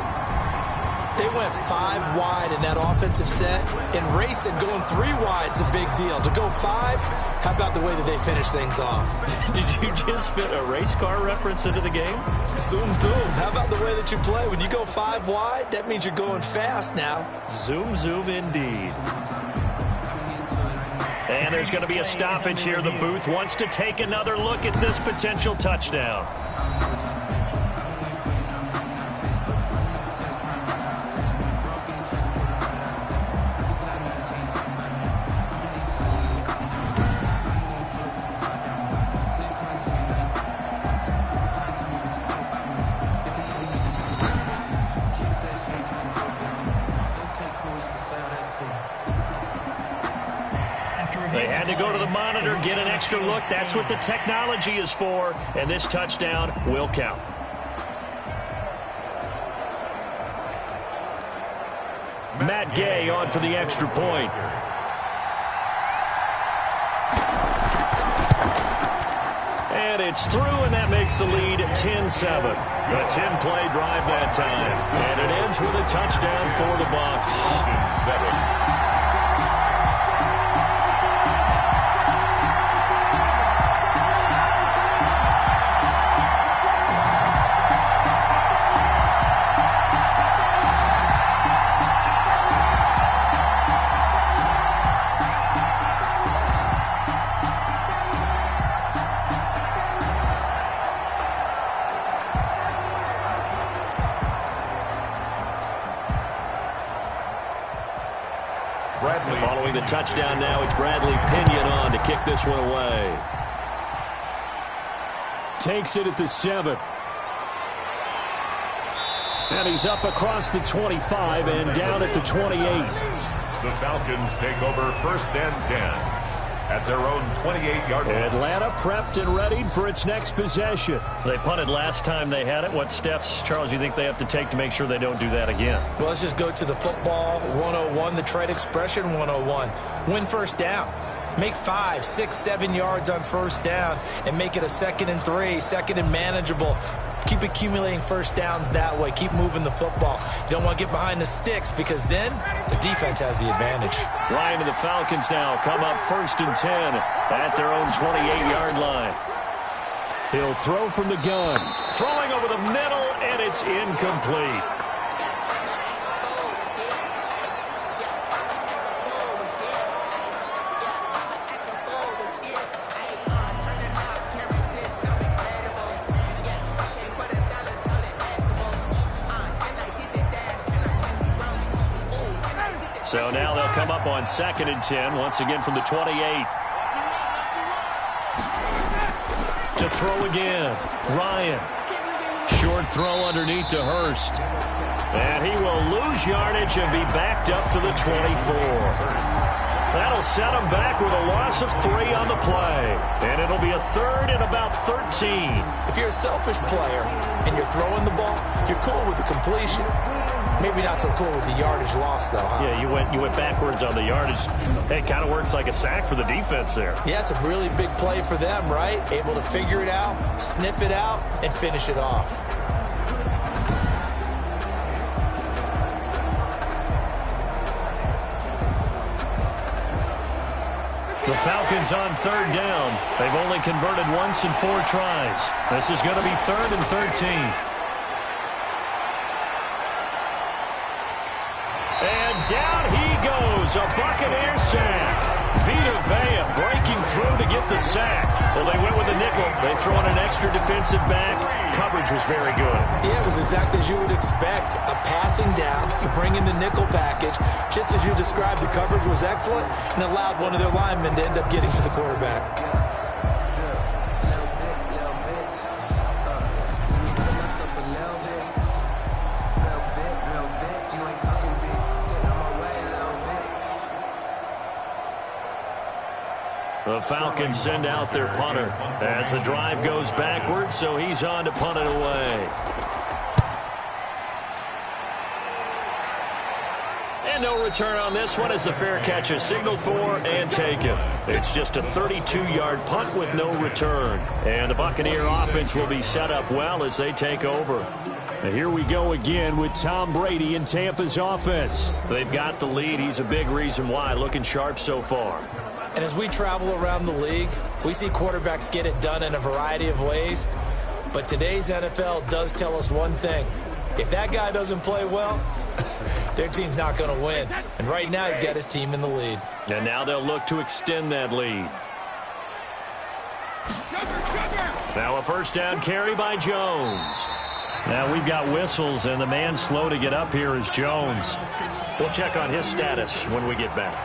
They went 5 wide in that offensive set, and racing going 3 wide is a big deal. To go 5, how about the way that they finish things off? Did you just fit a race car reference into the game? Zoom, zoom. How about the way that you play? When you go 5 wide, that means you're going fast now. Zoom, zoom indeed. And there's going to be a stoppage here. The booth wants to take another look at this potential touchdown. They had to go to the monitor, get an extra look. That's what the technology is for, and this touchdown will count. Matt Gay on for the extra point. And it's through, and that makes the lead 10-7. A 10-play drive that time. And it ends with a touchdown for the Bucs. 7. Following the touchdown now, it's Bradley Pinion on to kick this one away. Takes it at the 7. And he's up across the 25 and down at the 28. The Falcons take over 1st and 10 at their own 28-yard line. Atlanta prepped and readied for its next possession. They punted last time they had it. What steps, Charles, you think they have to take to make sure they don't do that again? Well, let's just go to the football 101, the trade expression 101. Win first down. Make 5, 6, 7 yards on first down and make it a 2nd and 3, 2nd and manageable. Keep accumulating first downs that way. Keep moving the football. You don't want to get behind the sticks because then the defense has the advantage. Ryan and the Falcons now come up 1st and 10 at their own 28-yard line. He'll throw from the gun. Throwing over the middle, and it's incomplete. So now they'll come up on 2nd and 10, once again from the 28. To throw again, Ryan. Short throw underneath to Hurst. And he will lose yardage and be backed up to the 24. That'll set him back with a loss of 3 on the play. And it'll be a 3rd and about 13. If you're a selfish player and you're throwing the ball, you're cool with the completion. Maybe not so cool with the yardage loss, though, huh? Yeah, you went backwards on the yardage. Hey, it kind of works like a sack for the defense there. Yeah, it's a really big play for them, right? Able to figure it out, sniff it out, and finish it off. The Falcons on 3rd down. They've only converted once in 4 tries. This is going to be 3rd and 13. And down he goes, a Buccaneer sack. Vita Vea breaking through to get the sack. Well, they went with the nickel. They throw in an extra defensive back. Coverage was very good. Yeah, it was exactly as you would expect. A passing down, you bring in the nickel package. Just as you described, the coverage was excellent and allowed one of their linemen to end up getting to the quarterback. The Falcons send out their punter as the drive goes backwards, so he's on to punt it away. And no return on this one as the fair catch is signaled for and taken. It's just a 32-yard punt with no return. And the Buccaneer offense will be set up well as they take over. And here we go again with Tom Brady in Tampa's offense. They've got the lead. He's a big reason why. Looking sharp so far. And as we travel around the league, we see quarterbacks get it done in a variety of ways. But today's NFL does tell us one thing. If that guy doesn't play well, their team's not going to win. And right now, he's got his team in the lead. And now they'll look to extend that lead. Now a first down carry by Jones. Now we've got whistles, and the man slow to get up here is Jones. We'll check on his status when we get back.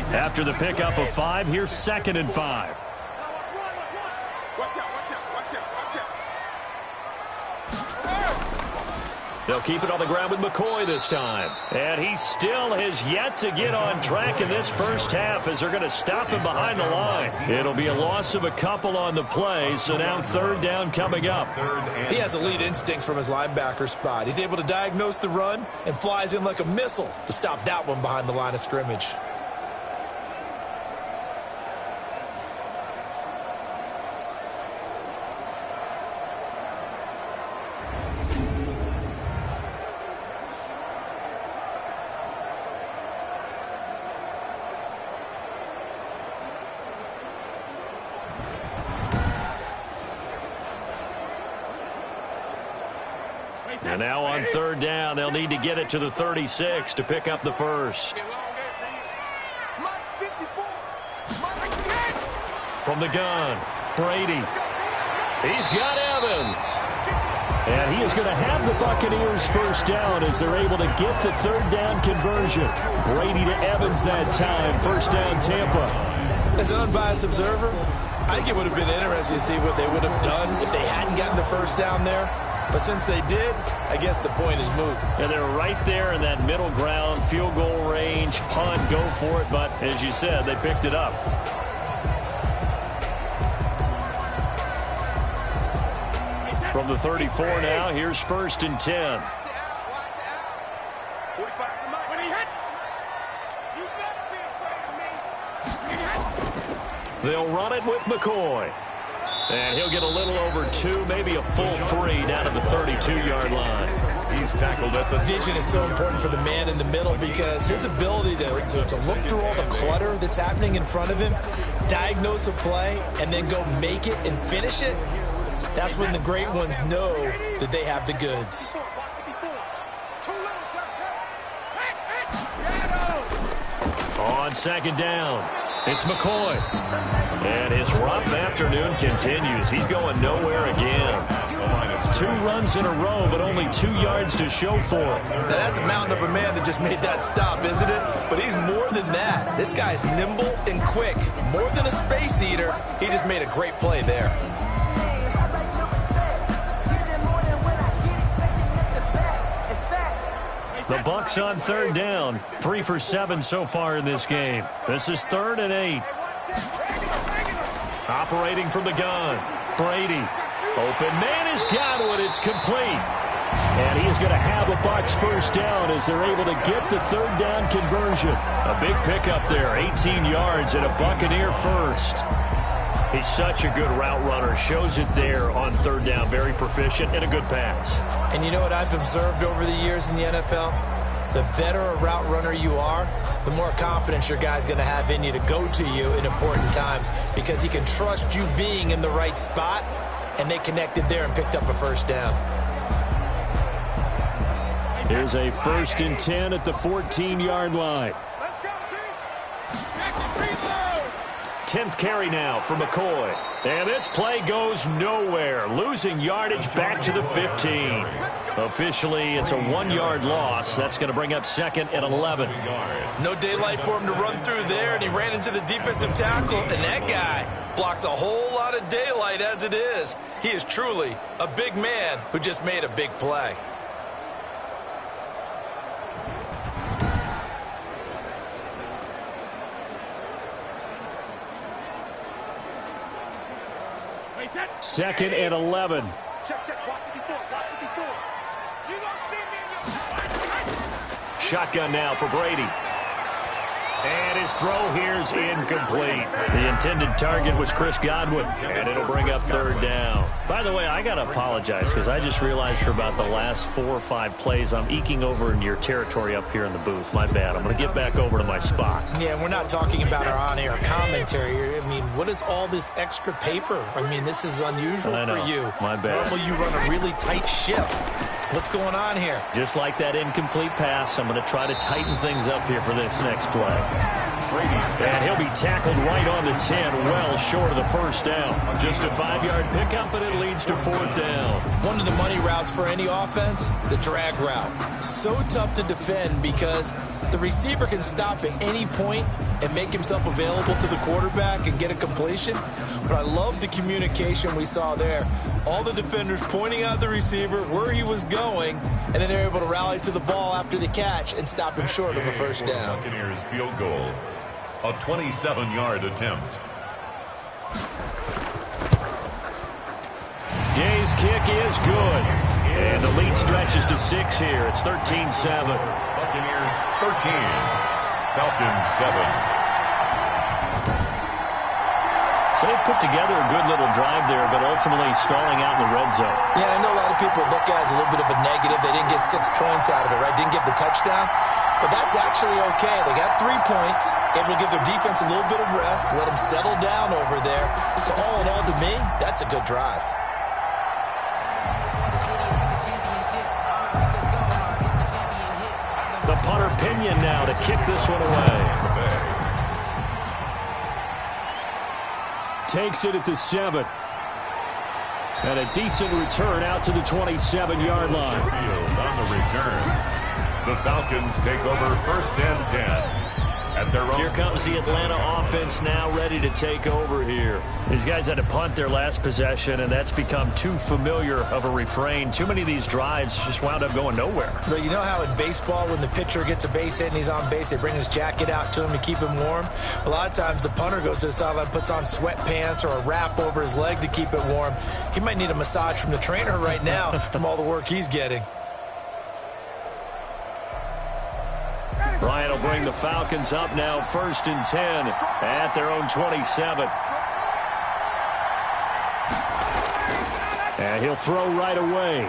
After the pickup of 5, here's 2nd and 5. They'll keep it on the ground with McCoy this time. And he still has yet to get on track in this first half as they're going to stop him behind the line. It'll be a loss of a couple on the play, so now 3rd down coming up. He has elite instincts from his linebacker spot. He's able to diagnose the run and flies in like a missile to stop that one behind the line of scrimmage. And now on 3rd down, they'll need to get it to the 36 to pick up the first. From the gun, Brady. He's got Evans. And he is going to have the Buccaneers first down as they're able to get the 3rd down conversion. Brady to Evans that time. First down, Tampa. As an unbiased observer, I think it would have been interesting to see what they would have done if they hadn't gotten the first down there. But since they did, I guess the point is moot. And they're right there in that middle ground, field goal range, punt, go for it. But as you said, they picked it up. From the 34 now, here's 1st and 10. They'll run it with McCoy. And he'll get a little over 2, maybe a full 3 down to the 32-yard line. He's tackled at the... Vision is so important for the man in the middle because his ability to look through all the clutter that's happening in front of him, diagnose a play, and then go make it and finish it, that's when the great ones know that they have the goods. On 2nd down, it's McCoy. And his rough afternoon continues. He's going nowhere again. 2 runs in a row, but only 2 yards to show for it. Now, that's a mountain of a man that just made that stop, isn't it? But he's more than that. This guy's nimble and quick. More than a space eater, he just made a great play there. The Bucs on 3rd down. 3 for 7 so far in this game. This is 3rd and 8. Operating from the gun. Brady. Open man has got it. It's complete. And he is going to have a Bucs first down as they're able to get the third down conversion. A big pickup there, 18 yards and a Buccaneer first. He's such a good route runner. Shows it there on third down. Very proficient and a good pass. And you know what I've observed over the years in the NFL? The better a route runner you are, the more confidence your guy's going to have in you to go to you in important times because he can trust you being in the right spot, and they connected there and picked up a first down. Here's a 1st and 10 at the 14-yard line. Let's go, team. 10th carry now for McCoy. And this play goes nowhere. Losing yardage back to the 15. Officially, it's a 1-yard loss. That's going to bring up 2nd and 11. No daylight for him to run through there, and he ran into the defensive tackle, and that guy blocks a whole lot of daylight as it is. He is truly a big man who just made a big play. Second and 11. Check, block 54, block 54. You don't see me in your... Shotgun now for Brady. And his throw here's incomplete. The intended target was Chris Godwin, and it'll bring up third down. By the way, I got to apologize because I just realized for about the last 4 or 5 plays, I'm eking over into your territory up here in the booth. My bad. I'm going to get back over to my spot. Yeah, we're not talking about our on-air commentary here. I mean, what is all this extra paper? I mean, this is unusual for you. My bad. Normally you run a really tight ship. What's going on here? Just like that incomplete pass, I'm going to try to tighten things up here for this next play. And he'll be tackled right on the 10, well short of the first down. Just a 5-yard pickup, and it leads to 4th down. One of the money routes for any offense, the drag route. So tough to defend because the receiver can stop at any point and make himself available to the quarterback and get a completion. But I love the communication we saw there. All the defenders pointing out the receiver, where he was going, and then they're able to rally to the ball after the catch and stop him short of a first down. Buccaneers field goal. A 27-yard attempt. Gay's kick is good. And the lead stretches to 6 here. It's 13-7. Buccaneers 13. Falcons 7. So they put together a good little drive there, but ultimately stalling out in the red zone. Yeah, I know a lot of people look at it as a little bit of a negative. They didn't get 6 points out of it, right? Didn't get the touchdown. But that's actually okay. They got 3 points, able to give their defense a little bit of rest, let them settle down over there. So all in all, to me, that's a good drive. The punter Pinion now to kick this one away. Takes it at the 7. And a decent return out to the 27-yard line. On the return. The Falcons take over 1st and 10. At their own. Here comes the Atlanta offense now ready to take over here. These guys had to punt their last possession, and that's become too familiar of a refrain. Too many of these drives just wound up going nowhere. But you know how in baseball, when the pitcher gets a base hit and he's on base, they bring his jacket out to him to keep him warm? A lot of times the punter goes to the sideline, puts on sweatpants or a wrap over his leg to keep it warm. He might need a massage from the trainer right now from all the work he's getting. Ryan will bring the Falcons up now 1st and 10 at their own 27. And he'll throw right away.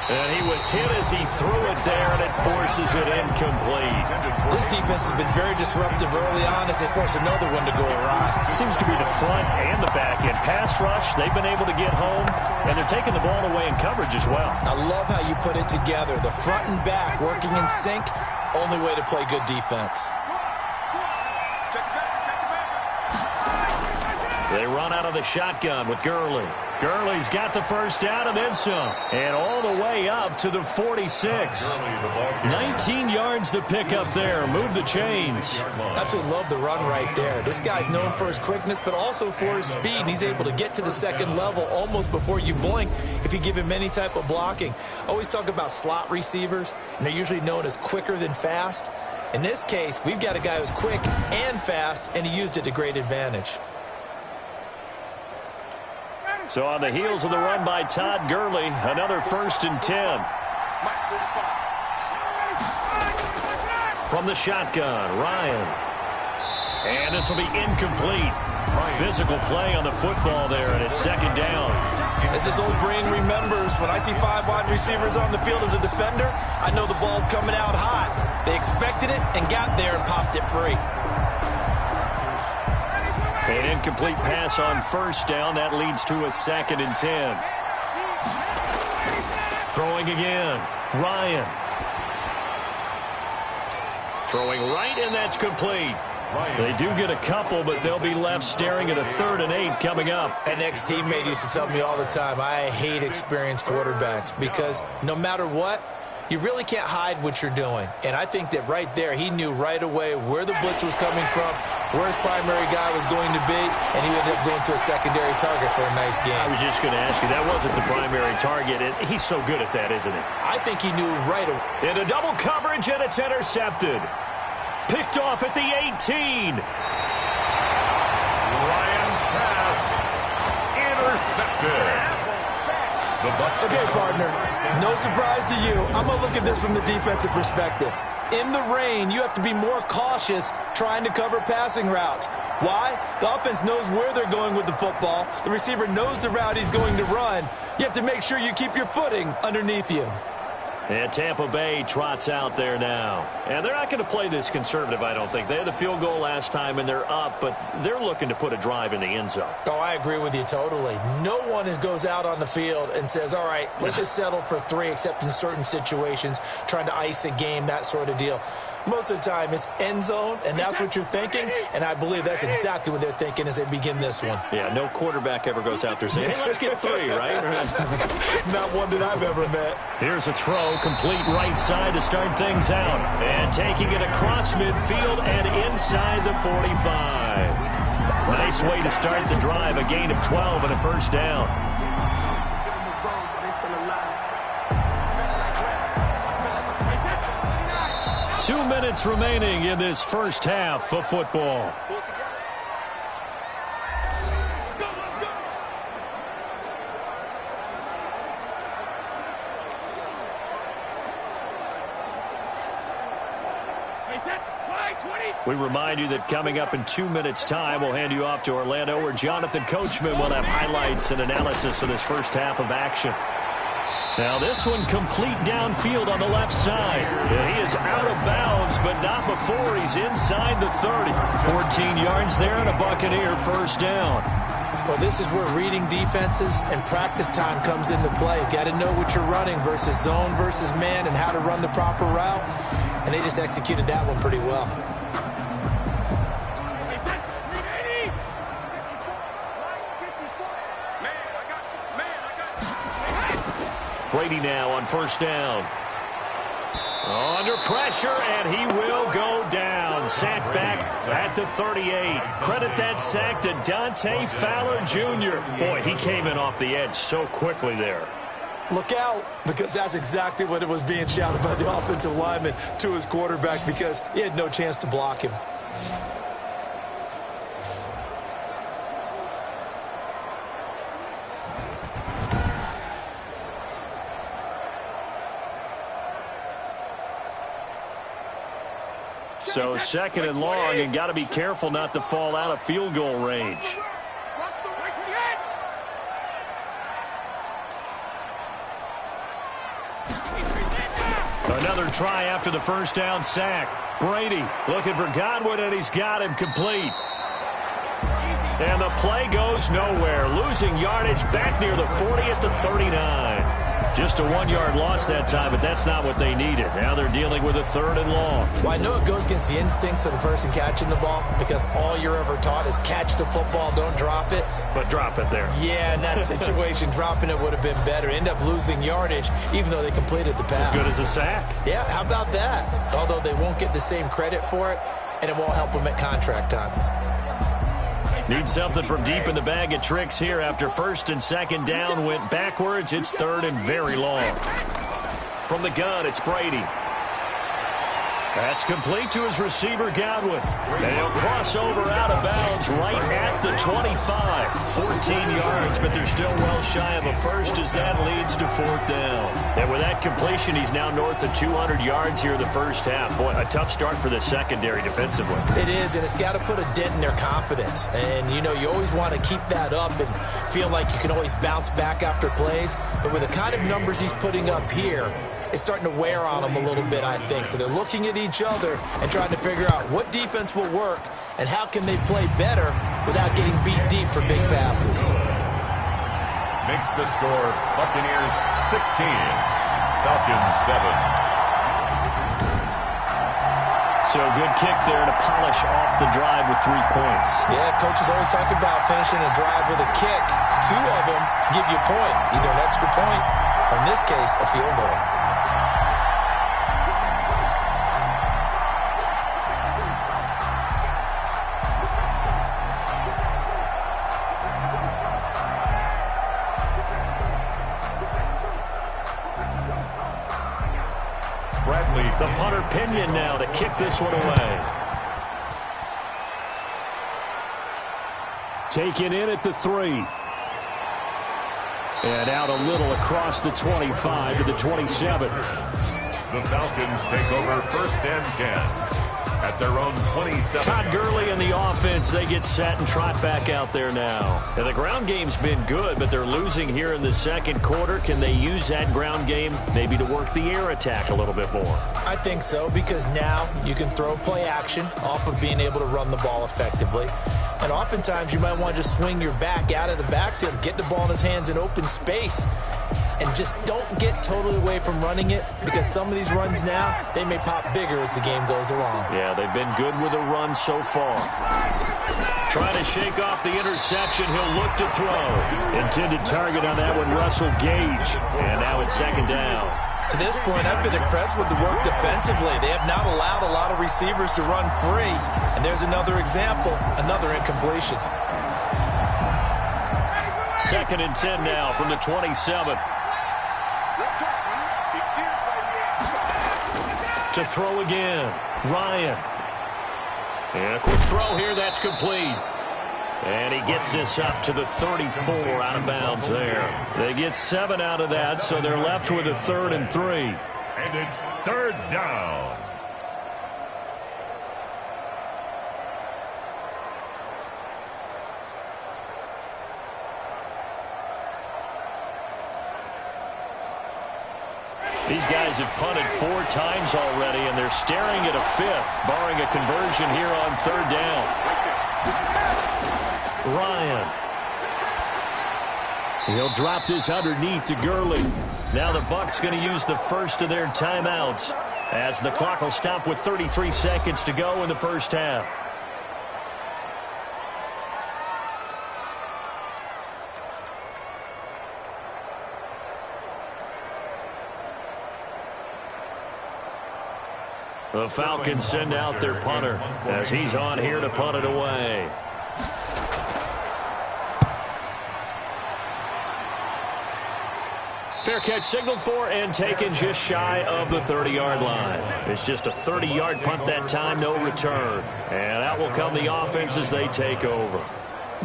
And he was hit as he threw it there, and it forces it incomplete. This defense has been very disruptive early on as they force another one to go awry. Seems to be the front and the back end. Pass rush, they've been able to get home, and they're taking the ball away in coverage as well. I love how you put it together. The front and back working in sync, only way to play good defense. They run out of the shotgun with Gurley. Gurley's got the first down and then some. And all the way up to the 46. 19 yards to pick up there. Move the chains. Absolutely love the run right there. This guy's known for his quickness, but also for his speed. And he's able to get to the second level almost before you blink if you give him any type of blocking. I always talk about slot receivers, and they're usually known as quicker than fast. In this case, we've got a guy who's quick and fast, and he used it to great advantage. So on the heels of the run by Todd Gurley, another 1st and 10. From the shotgun, Ryan. And this will be incomplete. Physical play on the football there, and it's 2nd down. As this old brain remembers, when I see 5 wide receivers on the field as a defender, I know the ball's coming out hot. They expected it and got there and popped it free. An incomplete pass on 1st down. That leads to a 2nd and 10. Throwing again. Ryan. Throwing right, and that's complete. They do get a couple, but they'll be left staring at a 3rd and 8 coming up. An ex-teammate used to tell me all the time, I hate experienced quarterbacks because no matter what, you really can't hide what you're doing. And I think that right there, he knew right away where the blitz was coming from, where his primary guy was going to be, and he ended up going to a secondary target for a nice game. I was just going to ask you, that wasn't the primary target. He's so good at that, isn't he? I think he knew right away. In a double coverage, and it's intercepted. Picked off at the 18. Ryan's pass intercepted. Okay, partner, no surprise to you. I'm going to look at this from the defensive perspective. In the rain, you have to be more cautious trying to cover passing routes. Why? The offense knows where they're going with the football. The receiver knows the route he's going to run. You have to make sure you keep your footing underneath you. And Tampa Bay trots out there now. And they're not going to play this conservative, I don't think. They had a field goal last time, and they're up, but they're looking to put a drive in the end zone. Oh, I agree with you totally. No one goes out on the field and says, all right, let's just settle for 3, except in certain situations, trying to ice a game, that sort of deal. Most of the time, it's end zone, and that's what you're thinking, and I believe that's exactly what they're thinking as they begin this one. Yeah, no quarterback ever goes out there saying, hey, let's get 3, right? Not one that I've ever met. Here's a throw, complete right side to start things out. And taking it across midfield and inside the 45. Nice way to start the drive, a gain of 12 and a 1st down. 2 minutes remaining in this first half of football. We remind you that coming up in 2 minutes' time, we'll hand you off to Orlando, where Jonathan Coachman will have highlights and analysis of this first half of action. Now this one complete downfield on the left side. He is out of bounds, but not before he's inside the 30. 14 yards there and a Buccaneer 1st down. Well, this is where reading defenses and practice time comes into play. Got to know what you're running versus zone versus man and how to run the proper route. And they just executed that one pretty well. Brady now on 1st down. Under pressure, and he will go down. Sacked back at the 38. Credit that sack to Dante Fowler Jr. Boy, he came in off the edge so quickly there. Look out, because that's exactly what it was being shouted by the offensive lineman to his quarterback, because he had no chance to block him. So 2nd and long, and got to be careful not to fall out of field goal range. Another try after the 1st down sack. Brady looking for Godwin, and he's got him complete. And the play goes nowhere. Losing yardage back near the 40 at the 39. Just a 1-yard loss that time, but that's not what they needed. Now they're dealing with a 3rd and long. Well, I know it goes against the instincts of the person catching the ball, because all you're ever taught is catch the football, don't drop it. But drop it there. Yeah, in that situation, dropping it would have been better. End up losing yardage, even though they completed the pass. As good as a sack. Yeah, how about that? Although they won't get the same credit for it, and it won't help them at contract time. Need something from deep in the bag of tricks here after 1st and 2nd down went backwards. It's 3rd and very long. From the gun, it's Brady. That's complete to his receiver, Godwin. And he'll cross over out of bounds right at the 25. 14 yards, but they're still well shy of a first as that leads to 4th down. And with that completion, he's now north of 200 yards here in the first half. Boy, a tough start for the secondary defensively. It is, and it's got to put a dent in their confidence. And, you know, you always want to keep that up and feel like you can always bounce back after plays. But with the kind of numbers he's putting up here, it's starting to wear on them a little bit, I think. So they're looking at each other and trying to figure out what defense will work and how can they play better without getting beat deep for big passes. Makes the score Buccaneers 16, Falcons 7. So good kick there to polish off the drive with 3 points. Yeah, coaches always talk about finishing a drive with a kick. 2 of them give you points, either an extra point or, in this case, a field goal. The punter Pinion now to kick this one away. Taken in at the 3. And out a little across the 25 to the 27. The Falcons take over 1st and 10 at their own 27. Todd Gurley and the offense, they get set and trot back out there now. And the ground game's been good, but they're losing here in the second quarter. Can they use that ground game maybe to work the air attack a little bit more? I think so, because now you can throw play action off of being able to run the ball effectively. And oftentimes you might want to just swing your back out of the backfield, get the ball in his hands in open space, and just don't get totally away from running it, because some of these runs now, they may pop bigger as the game goes along. Yeah, they've been good with a run so far. Trying to shake off the interception. He'll look to throw. Intended target on that one, Russell Gage. And now it's 2nd down. To this point, I've been impressed with the work defensively. They have not allowed a lot of receivers to run free. And there's another example, another incompletion. 2nd and 10 now from the 27. To throw again, Ryan. And a quick throw here, that's complete. And he gets this up to the 34 out of bounds there. They get 7 out of that, so they're left with a 3rd and 3. And it's 3rd down. These guys have punted 4 times already, and they're staring at a 5th, barring a conversion here on 3rd down. Ryan. He'll drop this underneath to Gurley. Now the Bucs going to use the first of their timeouts as the clock will stop with 33 seconds to go in the first half. The Falcons send out their punter as he's on here to punt it away. Fair catch signaled for and taken just shy of the 30-yard line. It's just a 30-yard punt that time, no return. And out will come the offense as they take over.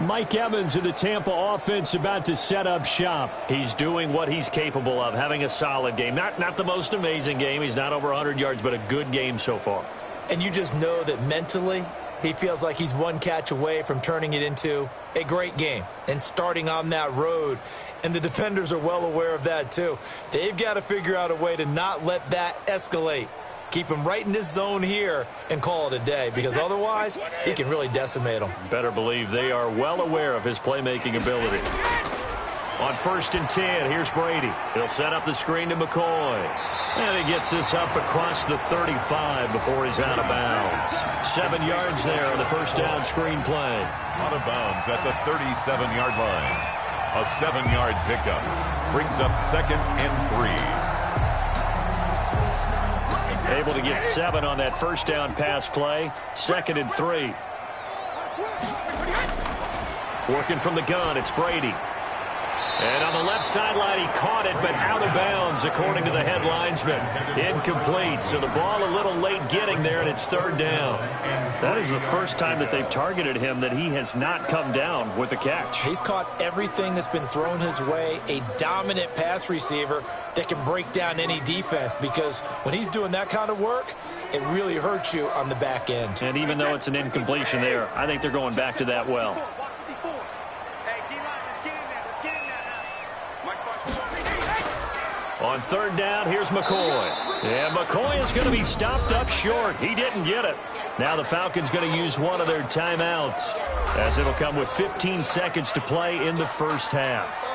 Mike Evans of the Tampa offense about to set up shop. He's doing what he's capable of, having a solid game. Not the most amazing game. He's not over 100 yards, but a good game so far. And you just know that mentally he feels like he's one catch away from turning it into a great game and starting on that road. And the defenders are well aware of that too. They've got to figure out a way to not let that escalate. Keep him right in this zone here and call it a day, because otherwise he can really decimate them. Better believe they are well aware of his playmaking ability. On 1st and 10, here's Brady. He'll set up the screen to McCoy. And he gets this up across the 35 before he's out of bounds. 7 yards there on the first down screen play. Out of bounds at the 37-yard line. A 7-yard pickup brings up 2nd and 3. Able to get 7 on that first down pass play. 2nd and 3. Working from the gun, it's Brady. And on the left sideline, he caught it, but out of bounds, according to the head linesman. Incomplete, so the ball a little late getting there, and it's third down. That is the first time that they've targeted him that he has not come down with a catch. He's caught everything that's been thrown his way, a dominant pass receiver that can break down any defense, because when he's doing that kind of work, it really hurts you on the back end. And even though it's an incompletion there, I think they're going back to that well. On third down, here's McCoy. And McCoy is going to be stopped up short. He didn't get it. Now the Falcons going to use one of their timeouts, as it'll come with 15 seconds to play in the first half.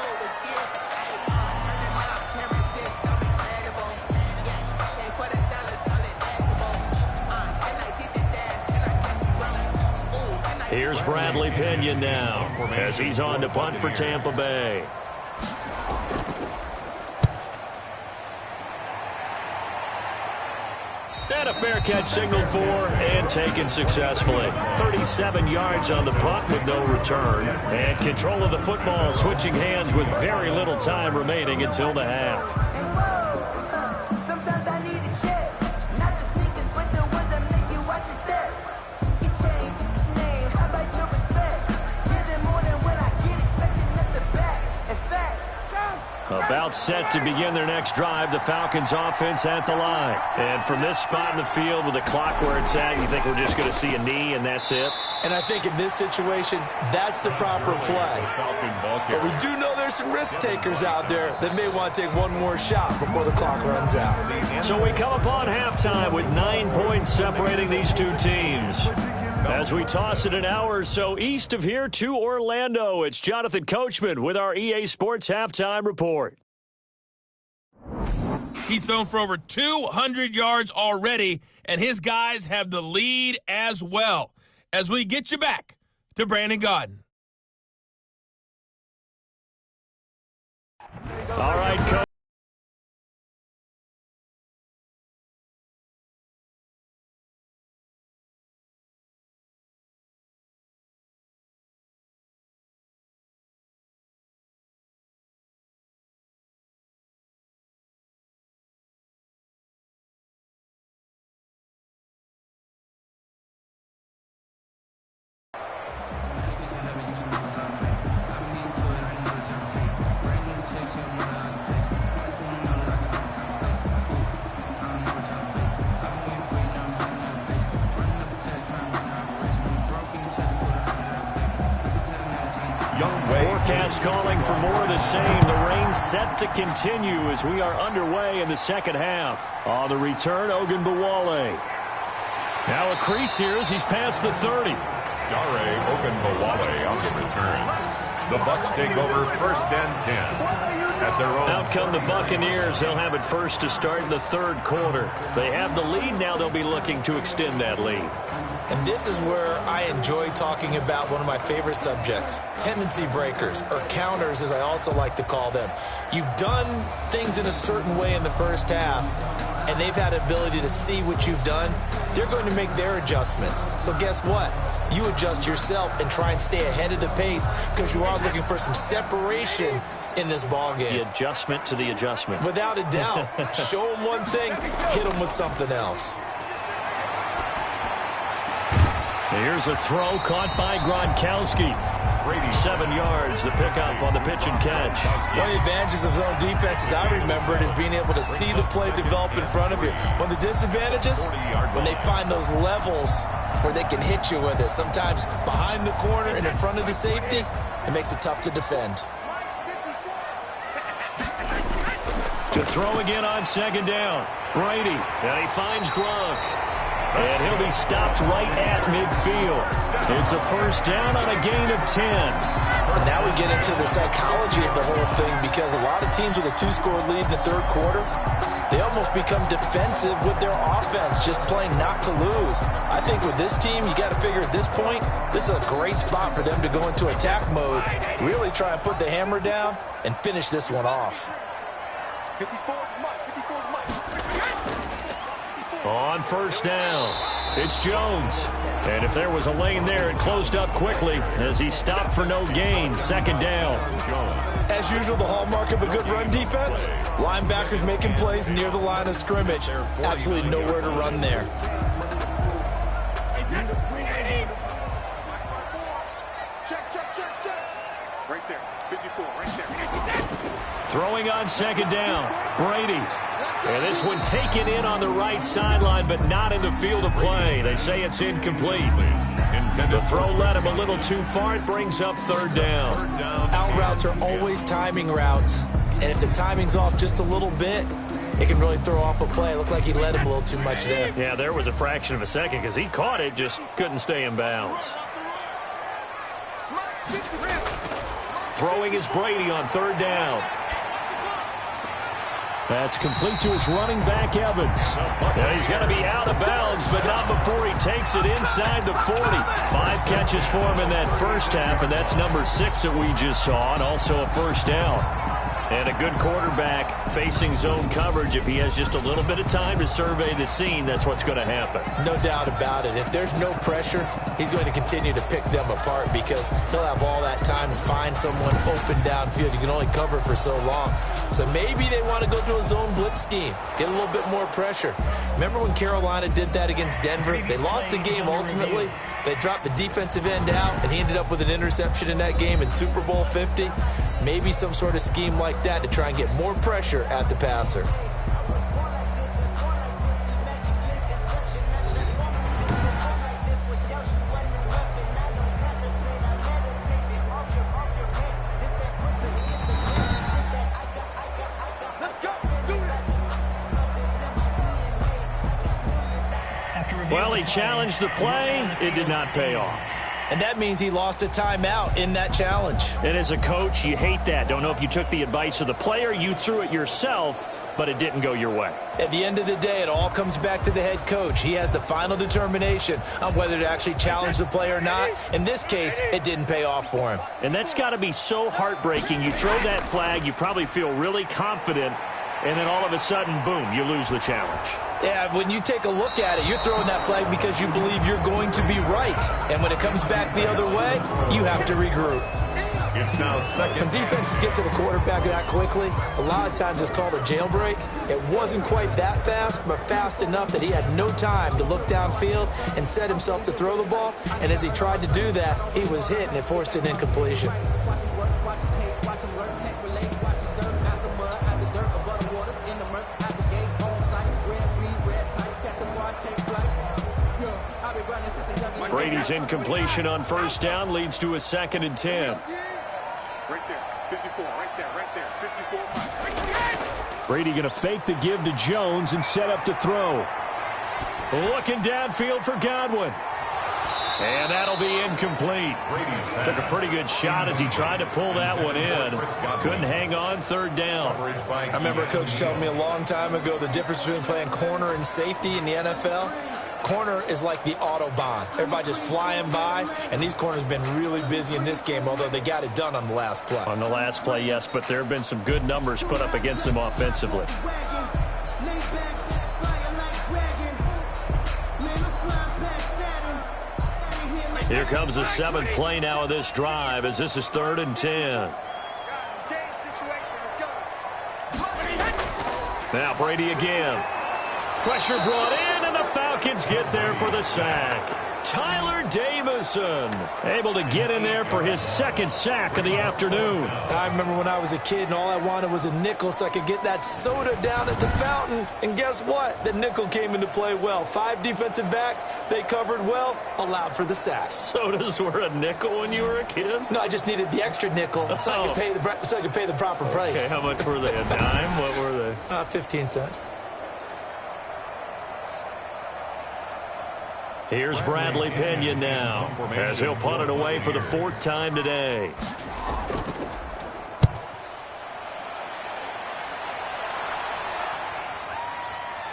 Here's Bradley Pinion now, as he's on to punt for Tampa Bay. And a fair catch signaled for and taken successfully. 37 yards on the punt with no return. And control of the football switching hands with very little time remaining until the half. About set to begin their next drive, the Falcons offense at the line. And from this spot in the field with the clock where it's at, you think we're just going to see a knee and that's it? And I think in this situation, that's the proper play. But we do know there's some risk takers out there that may want to take one more shot before the clock runs out. So we come upon halftime with 9 points separating these two teams. As we toss it an hour or so east of here to Orlando, it's Jonathan Coachman with our EA Sports Halftime Report. He's thrown for over 200 yards already, and his guys have the lead as well. As we get you back to Brandon Gaudin. All right, Coach. Forecast calling for more of the same. The rain set to continue as we are underway in the second half. On the return, Ogunbowale. Now a crease here as he's past the 30. Dare Ogunbowale on the return. The Bucs take over first and 10 at their own. Out come the Buccaneers. They'll have it first to start in the third quarter. They have the lead. Now they'll be looking to extend that lead. And this is where I enjoy talking about one of my favorite subjects, tendency breakers, or counters as I also like to call them. You've done things in a certain way in the first half, and they've had the ability to see what you've done. They're going to make their adjustments. So guess what? You adjust yourself and try and stay ahead of the pace because you are looking for some separation in this ball game. The adjustment to the adjustment. Without a doubt. Show them one thing, hit them with something else. Here's a throw caught by Gronkowski. 7 yards, the pickup on the pitch and catch. One of the advantages of zone defense, as I remember it, is being able to see the play develop in front of you. One of the disadvantages, when they find those levels where they can hit you with it. Sometimes behind the corner and in front of the safety, it makes it tough to defend. To throw again on second down. Brady, and he finds Gronk. And he'll be stopped right at midfield. It's a first down on a gain of 10. Now we get into the psychology of the whole thing, because a lot of teams with a 2-score lead in the third quarter, they almost become defensive with their offense, just playing not to lose. I think with this team, you got to figure at this point, this is a great spot for them to go into attack mode, really try and put the hammer down and finish this one off. 54 is Mike. 54 is Mike. On first down, It's Jones. And if there was a lane there, it closed up quickly as he stopped for no gain. Second down. As usual, the hallmark of a good run defense, linebackers making plays near the line of scrimmage. Absolutely nowhere to run there. Check. Right there. 54, right there. Throwing on second down. Brady. And this one taken in on the right sideline, but not in the field of play. They say it's incomplete. The throw led him a little too far. It brings up third down. Out routes are always timing routes. And if the timing's off just a little bit, it can really throw off a play. It looked like he led him a little too much there. Yeah, there was a fraction of a second because he caught it, just couldn't stay in bounds. Throwing is Brady on third down. That's complete to his running back, Evans. Yeah, he's going to be out of bounds, but not before he takes it inside the 40. 5 catches for him in that first half, and that's number 6 that we just saw, and also a first down. And a good quarterback facing zone coverage. If he has just a little bit of time to survey the scene, that's what's going to happen. No doubt about it. If there's no pressure, he's going to continue to pick them apart because he'll have all that time to find someone open downfield. You can only cover for so long. So maybe they want to go to a zone blitz scheme, get a little bit more pressure. Remember when Carolina did that against Denver? They lost the game ultimately. They dropped the defensive end out, and he ended up with an interception in that game in Super Bowl 50. Maybe some sort of scheme like that to try and get more pressure at the passer. Well, he challenged the play. It did not pay off. And that means he lost a timeout in that challenge. And as a coach, you hate that. Don't know if you took the advice of the player, you threw it yourself, but it didn't go your way. At the end of the day, it all comes back to the head coach. He has the final determination on whether to actually challenge the play or not. In this case, it didn't pay off for him. And that's got to be so heartbreaking. You throw that flag, you probably feel really confident, and then all of a sudden, boom, you lose the challenge. Yeah, when you take a look at it, you're throwing that flag because you believe you're going to be right. And when it comes back the other way, you have to regroup. It's now second. When defenses get to the quarterback that quickly, a lot of times it's called a jailbreak. It wasn't quite that fast, but fast enough that he had no time to look downfield and set himself to throw the ball. And as he tried to do that, he was hit, and it forced an incompletion. Brady's incompletion on first down leads to a 2nd and 10. Right there. 54. Right there. 54. Right there. Brady going to fake the give to Jones and set up to throw. Looking downfield for Godwin. And that'll be incomplete. Took a pretty good shot as he tried to pull that one in. Couldn't hang on, third down. I remember a coach telling me a long time ago the difference between playing corner and safety in the NFL. Corner is like the Autobahn. Everybody just flying by, and these corners have been really busy in this game, although they got it done on the last play. On the last play, yes, but there have been some good numbers put up against them offensively. Here comes the 7th play now of this drive as this is 3rd and 10. Now Brady again. Pressure brought in, and the Falcons get there for the sack. Tyler Davison able to get in there for his 2nd sack of the afternoon. I remember when I was a kid and all I wanted was a nickel so I could get that soda down at the fountain. And guess what? The nickel came into play well. 5 defensive backs, they covered well, allowed for the sack. Sodas were a nickel when you were a kid? No, I just needed the extra nickel so I could pay the proper price. Okay, how much were they? A dime? What were they? 15 cents. Here's Bradley Pena now as he'll punt it away for the 4th time today.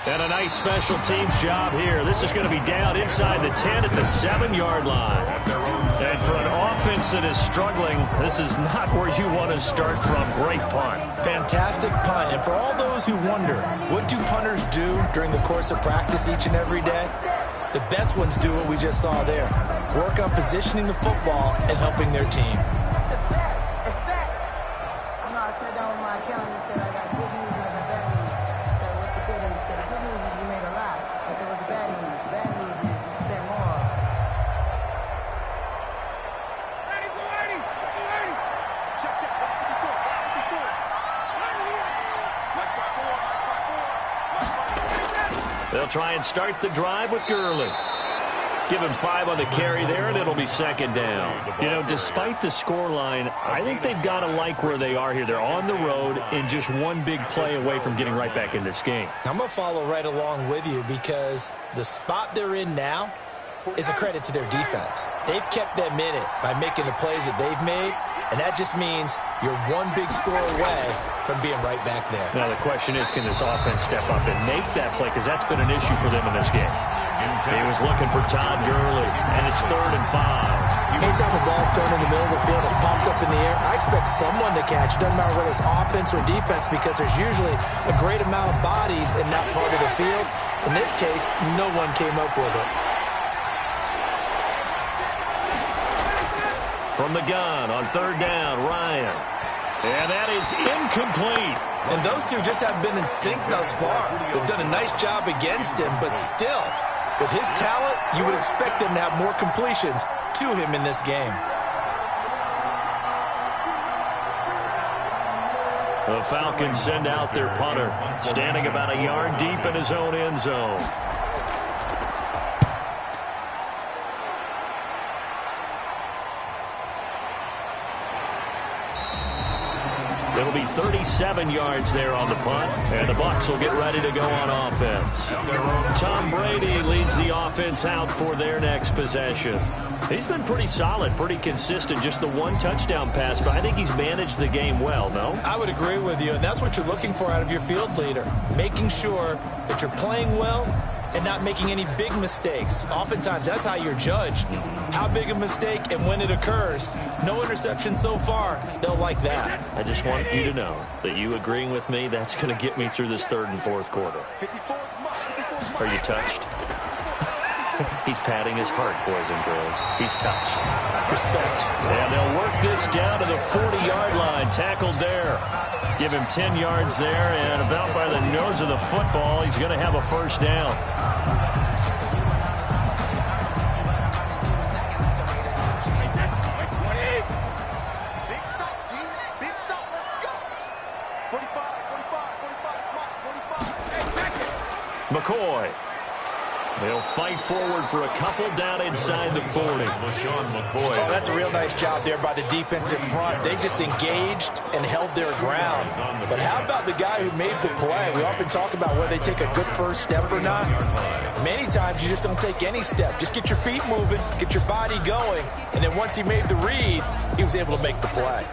And a nice special teams job here. This is going to be down inside the 10 at the 7-yard line. And for an offense that is struggling, this is not where you want to start from. Great punt. Fantastic punt. And for all those who wonder, what do punters do during the course of practice each and every day? The best ones do what we just saw there. Work on positioning the football and helping their team. They'll try and start the drive with Gurley. Give him 5 on the carry there, and it'll be second down. You know, despite the scoreline, I think they've got to like where they are here. They're on the road and just one big play away from getting right back in this game. I'm going to follow right along with you because the spot they're in now is a credit to their defense. They've kept them in it by making the plays that they've made, and that just means you're one big score away from being right back there. Now the question is, can this offense step up and make that play? Because that's been an issue for them in this game. He was looking for Todd Gurley, and it's 3rd and 5. Anytime the ball's thrown in the middle of the field, it's popped up in the air, I expect someone to catch. It doesn't matter whether it's offense or defense because there's usually a great amount of bodies in that part of the field. In this case, no one came up with it. From the gun on 3rd down, Ryan. And that is incomplete. And those two just haven't been in sync thus far. They've done a nice job against him, but still, with his talent, you would expect them to have more completions to him in this game. The Falcons send out their punter, standing about a yard deep in his own end zone. It'll be 37 yards there on the punt, and the Bucs will get ready to go on offense. Tom Brady leads the offense out for their next possession. He's been pretty solid, pretty consistent, just the one touchdown pass, but I think he's managed the game well, no? I would agree with you, and that's what you're looking for out of your field leader, making sure that you're playing well and not making any big mistakes. Oftentimes, that's how you're judged. How big a mistake and when it occurs. No interception so far. They'll like that. I just want you to know that you agreeing with me, that's going to get me through this 3rd and 4th quarter. Are you touched? He's patting his heart, boys and girls. He's touched. Respect. And they'll work this down to the 40-yard line. Tackled there. Give him 10 yards there, and about by the nose of the football, he's going to have a 1st down. McCoy. They'll fight forward for a couple down inside the 40. Oh, that's a real nice job there by the defensive front. They just engaged and held their ground. But how about the guy who made the play? We often talk about whether they take a good first step or not. Many times you just don't take any step. Just get your feet moving, get your body going, and then once he made the read, he was able to make the play.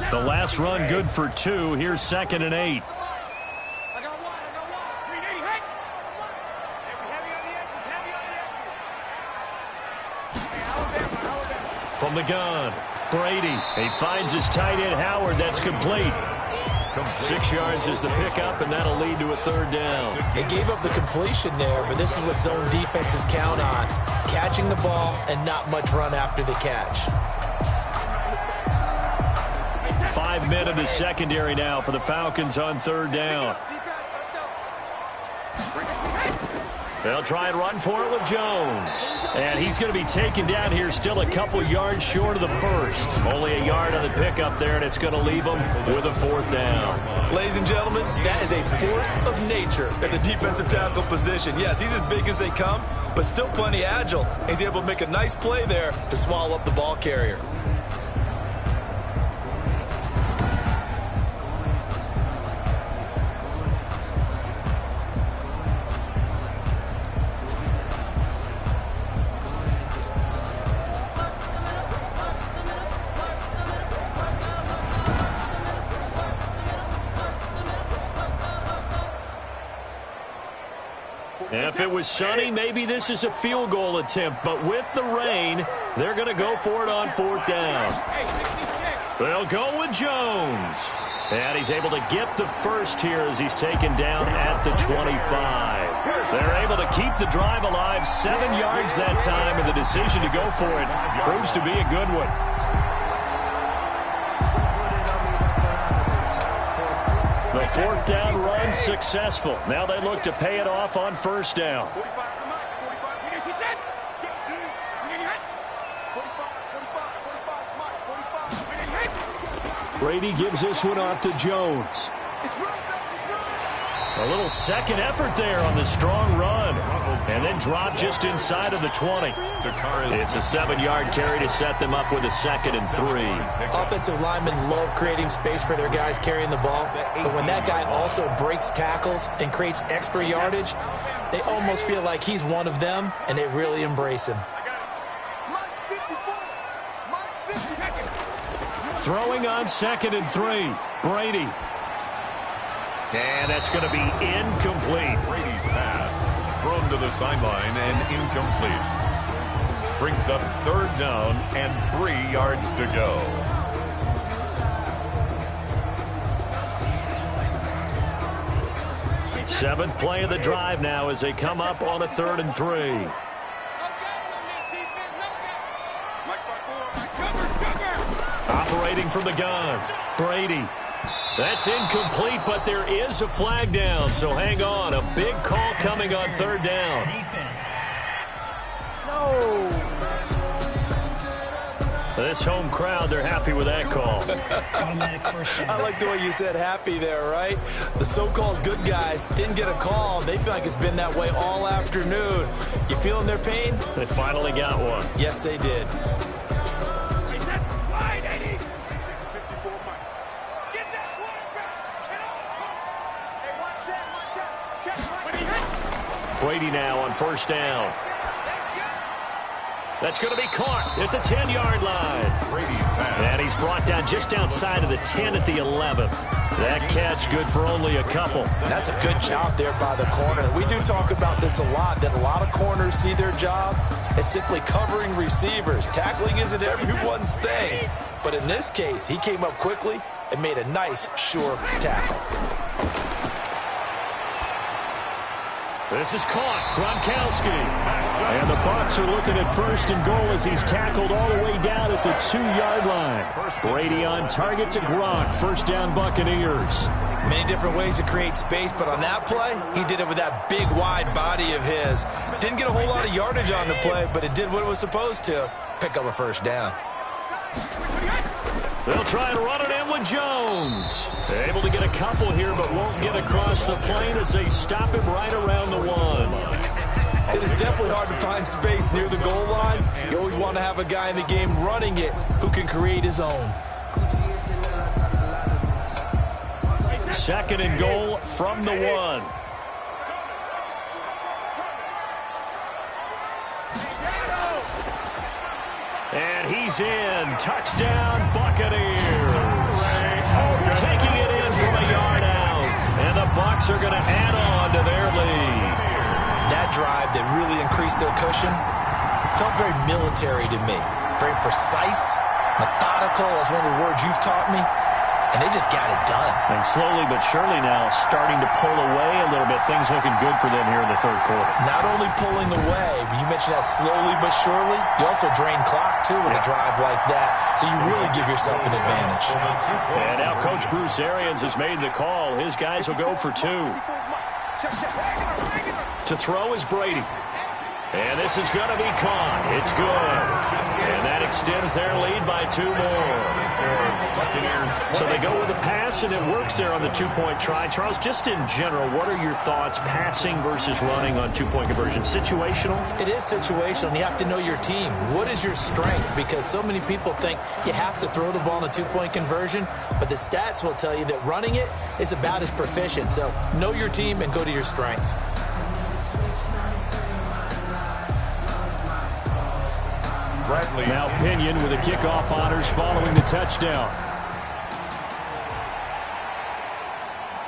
The last run good for 2. Here's 2nd and 8. From the gun, Brady. He finds his tight end, Howard. That's complete. 6 yards is the pickup, and that'll lead to a 3rd down. They gave up the completion there, but this is what zone defenses count on. Catching the ball and not much run after the catch. 5 men in the secondary now for the Falcons on 3rd down. They'll try and run for it with Jones. And he's going to be taken down here, still a couple yards short of the 1st. Only a yard on the pickup there, and it's going to leave him with a 4th down. Ladies and gentlemen, that is a force of nature at the defensive tackle position. Yes, he's as big as they come, but still plenty agile. He's able to make a nice play there to swallow up the ball carrier. If it was sunny, maybe this is a field goal attempt, but with the rain, they're going to go for it on 4th down. They'll go with Jones. And he's able to get the first here as he's taken down at the 25. They're able to keep the drive alive, 7 yards that time, and the decision to go for it proves to be a good one. The fourth down run successful. Now they look to pay it off on first down. Brady gives this one off to Jones. A little second effort there on the strong run. And then drop just inside of the 20. It's a 7-yard carry to set them up with a 2nd and 3. Offensive linemen love creating space for their guys carrying the ball. But when that guy also breaks tackles and creates extra yardage, they almost feel like he's one of them, and they really embrace him. Throwing on 2nd and 3. Brady. And that's going to be incomplete. Brady's pass thrown to the sideline and incomplete. Brings up 3rd down and 3 yards to go. Seventh play of the drive now as they come up on a 3rd and 3. Operating from the gun. Brady. That's incomplete, but there is a flag down, so hang on. A big call coming on 3rd down. No. This home crowd, they're happy with that call. I like the way you said happy there, right? The so-called good guys didn't get a call. They feel like it's been that way all afternoon. You feeling their pain? They finally got one. Yes, they did. Brady now on first down. That's going to be caught at the 10-yard line. Brady's pass. And he's brought down just outside of the 10 at the 11. That catch good for only a couple. That's a good job there by the corner. We do talk about this a lot, that a lot of corners see their job as simply covering receivers. Tackling isn't everyone's thing. But in this case, he came up quickly and made a nice, sure tackle. This is caught. Gronkowski. And the Bucs are looking at 1st and goal as he's tackled all the way down at the 2-yard line. Brady on target to Gronk. 1st down Buccaneers. Many different ways to create space, but on that play, he did it with that big, wide body of his. Didn't get a whole lot of yardage on the play, but it did what it was supposed to. Pick up a 1st down. They'll try and run it in with Jones. Able to get a couple here, but won't get across the plane as they stop him right around the 1. It is definitely hard to find space near the goal line. You always want to have a guy in the game running it who can create his own. 2nd and goal from the 1. And he's in. Touchdown, Buccaneers. Taking it in from a yard out. And the Bucs are going to add on to their lead. That drive that really increased their cushion felt very military to me. Very precise, methodical, that's one of the words you've taught me. And they just got it done. And slowly but surely now starting to pull away a little bit. Things looking good for them here in the 3rd quarter. Not only pulling away, but you mentioned that slowly but surely. You also drain clock, too, with a drive like that. So you really give yourself an advantage. And now Coach Bruce Arians has made the call. His guys will go for 2. To throw is Brady. And this is going to be caught. It's good. And that extends their lead by 2 more. So they go with a pass, and it works there on the 2-point try. Charles, just in general, what are your thoughts passing versus running on 2-point conversion? Situational? It is situational, and you have to know your team. What is your strength? Because so many people think you have to throw the ball in a 2-point conversion, but the stats will tell you that running it is about as proficient. So know your team and go to your strength. Now Pinion with the kickoff honors following the touchdown.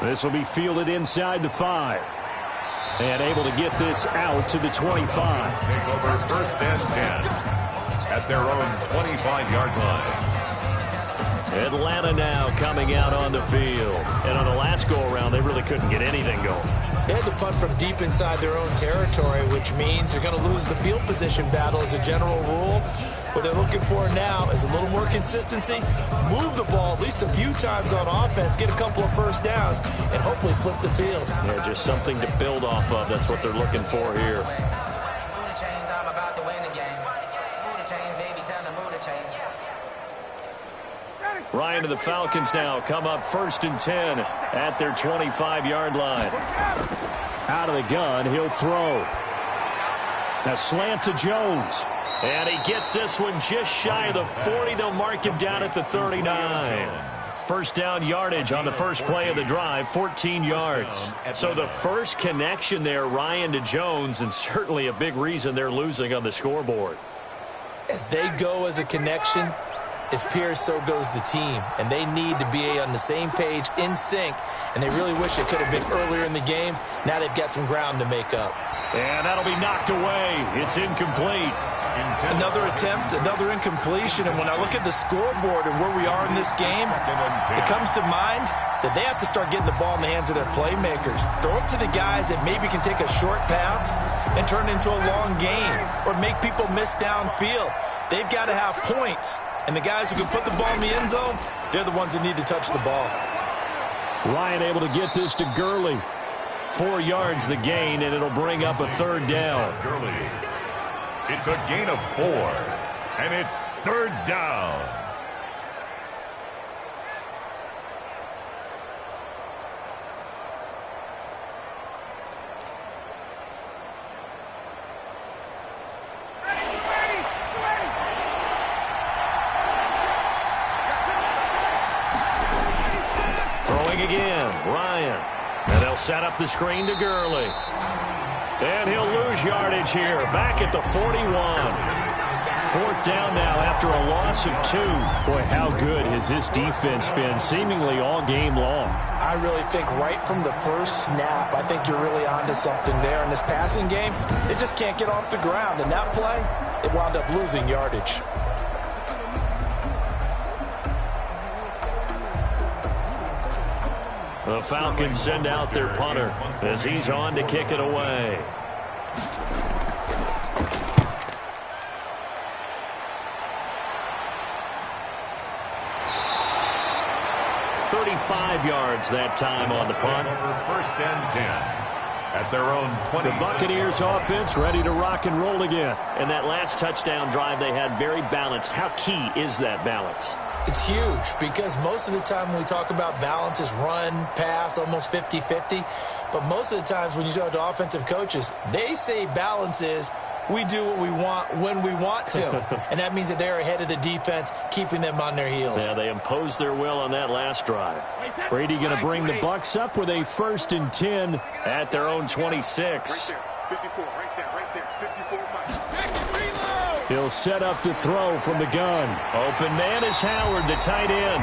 This will be fielded inside the 5. And able to get this out to the 25. Take over 1st and 10 at their own 25-yard line. Atlanta now coming out on the field. And on the last go-around, they really couldn't get anything going. They had to punt from deep inside their own territory, which means they're going to lose the field position battle as a general rule. What they're looking for now is a little more consistency, move the ball at least a few times on offense, get a couple of first downs, and hopefully flip the field. Yeah, just something to build off of. That's what they're looking for here. Ryan to the Falcons now come up 1st and 10 at their 25-yard line. Out of the gun, he'll throw. A slant to Jones. And he gets this one just shy of the 40. They'll mark him down at the 39. First down yardage on the first play of the drive, 14 yards. So the first connection there, Ryan to Jones, and certainly a big reason they're losing on the scoreboard. As they go as a connection, it's Pierce, so goes the team. And they need to be on the same page, in sync. And they really wish it could have been earlier in the game. Now they've got some ground to make up. And that'll be knocked away. It's incomplete. Another attempt, another incompletion. And when I look at the scoreboard and where we are in this game, it comes to mind that they have to start getting the ball in the hands of their playmakers. Throw it to the guys that maybe can take a short pass and turn it into a long gain or make people miss downfield. They've got to have points. And the guys who can put the ball in the end zone, they're the ones that need to touch the ball. Ryan able to get this to Gurley. 4 yards the gain, and it'll bring up a 3rd down. Gurley. It's a gain of 4, and it's 3rd down. Throwing again, Ryan. And they'll set up the screen to Gurley. And he'll lose yardage here, back at the 41. 4th down now after a loss of 2. Boy, how good has this defense been, seemingly all game long. I really think right from the first snap, I think you're really onto something there. In this passing game, they just can't get off the ground. In that play, they wound up losing yardage. The Falcons send out their punter as he's on to kick it away. "35 yards that time on the punt. 1st and 10 at their own 20. The Buccaneers offense ready to rock and roll again. And that last touchdown drive they had very balanced. How key is that balance? It's huge because most of the time when we talk about balance is run, pass, almost 50-50. But most of the times when you talk to offensive coaches, they say balance is we do what we want when we want to. And that means that they're ahead of the defense, keeping them on their heels. Yeah, they imposed their will on that last drive. Brady going to bring the Bucs up with a 1st and 10 at their own 26. Right there, 54, right there, 54. He'll set up to throw from the gun. Open man is Howard, the tight end.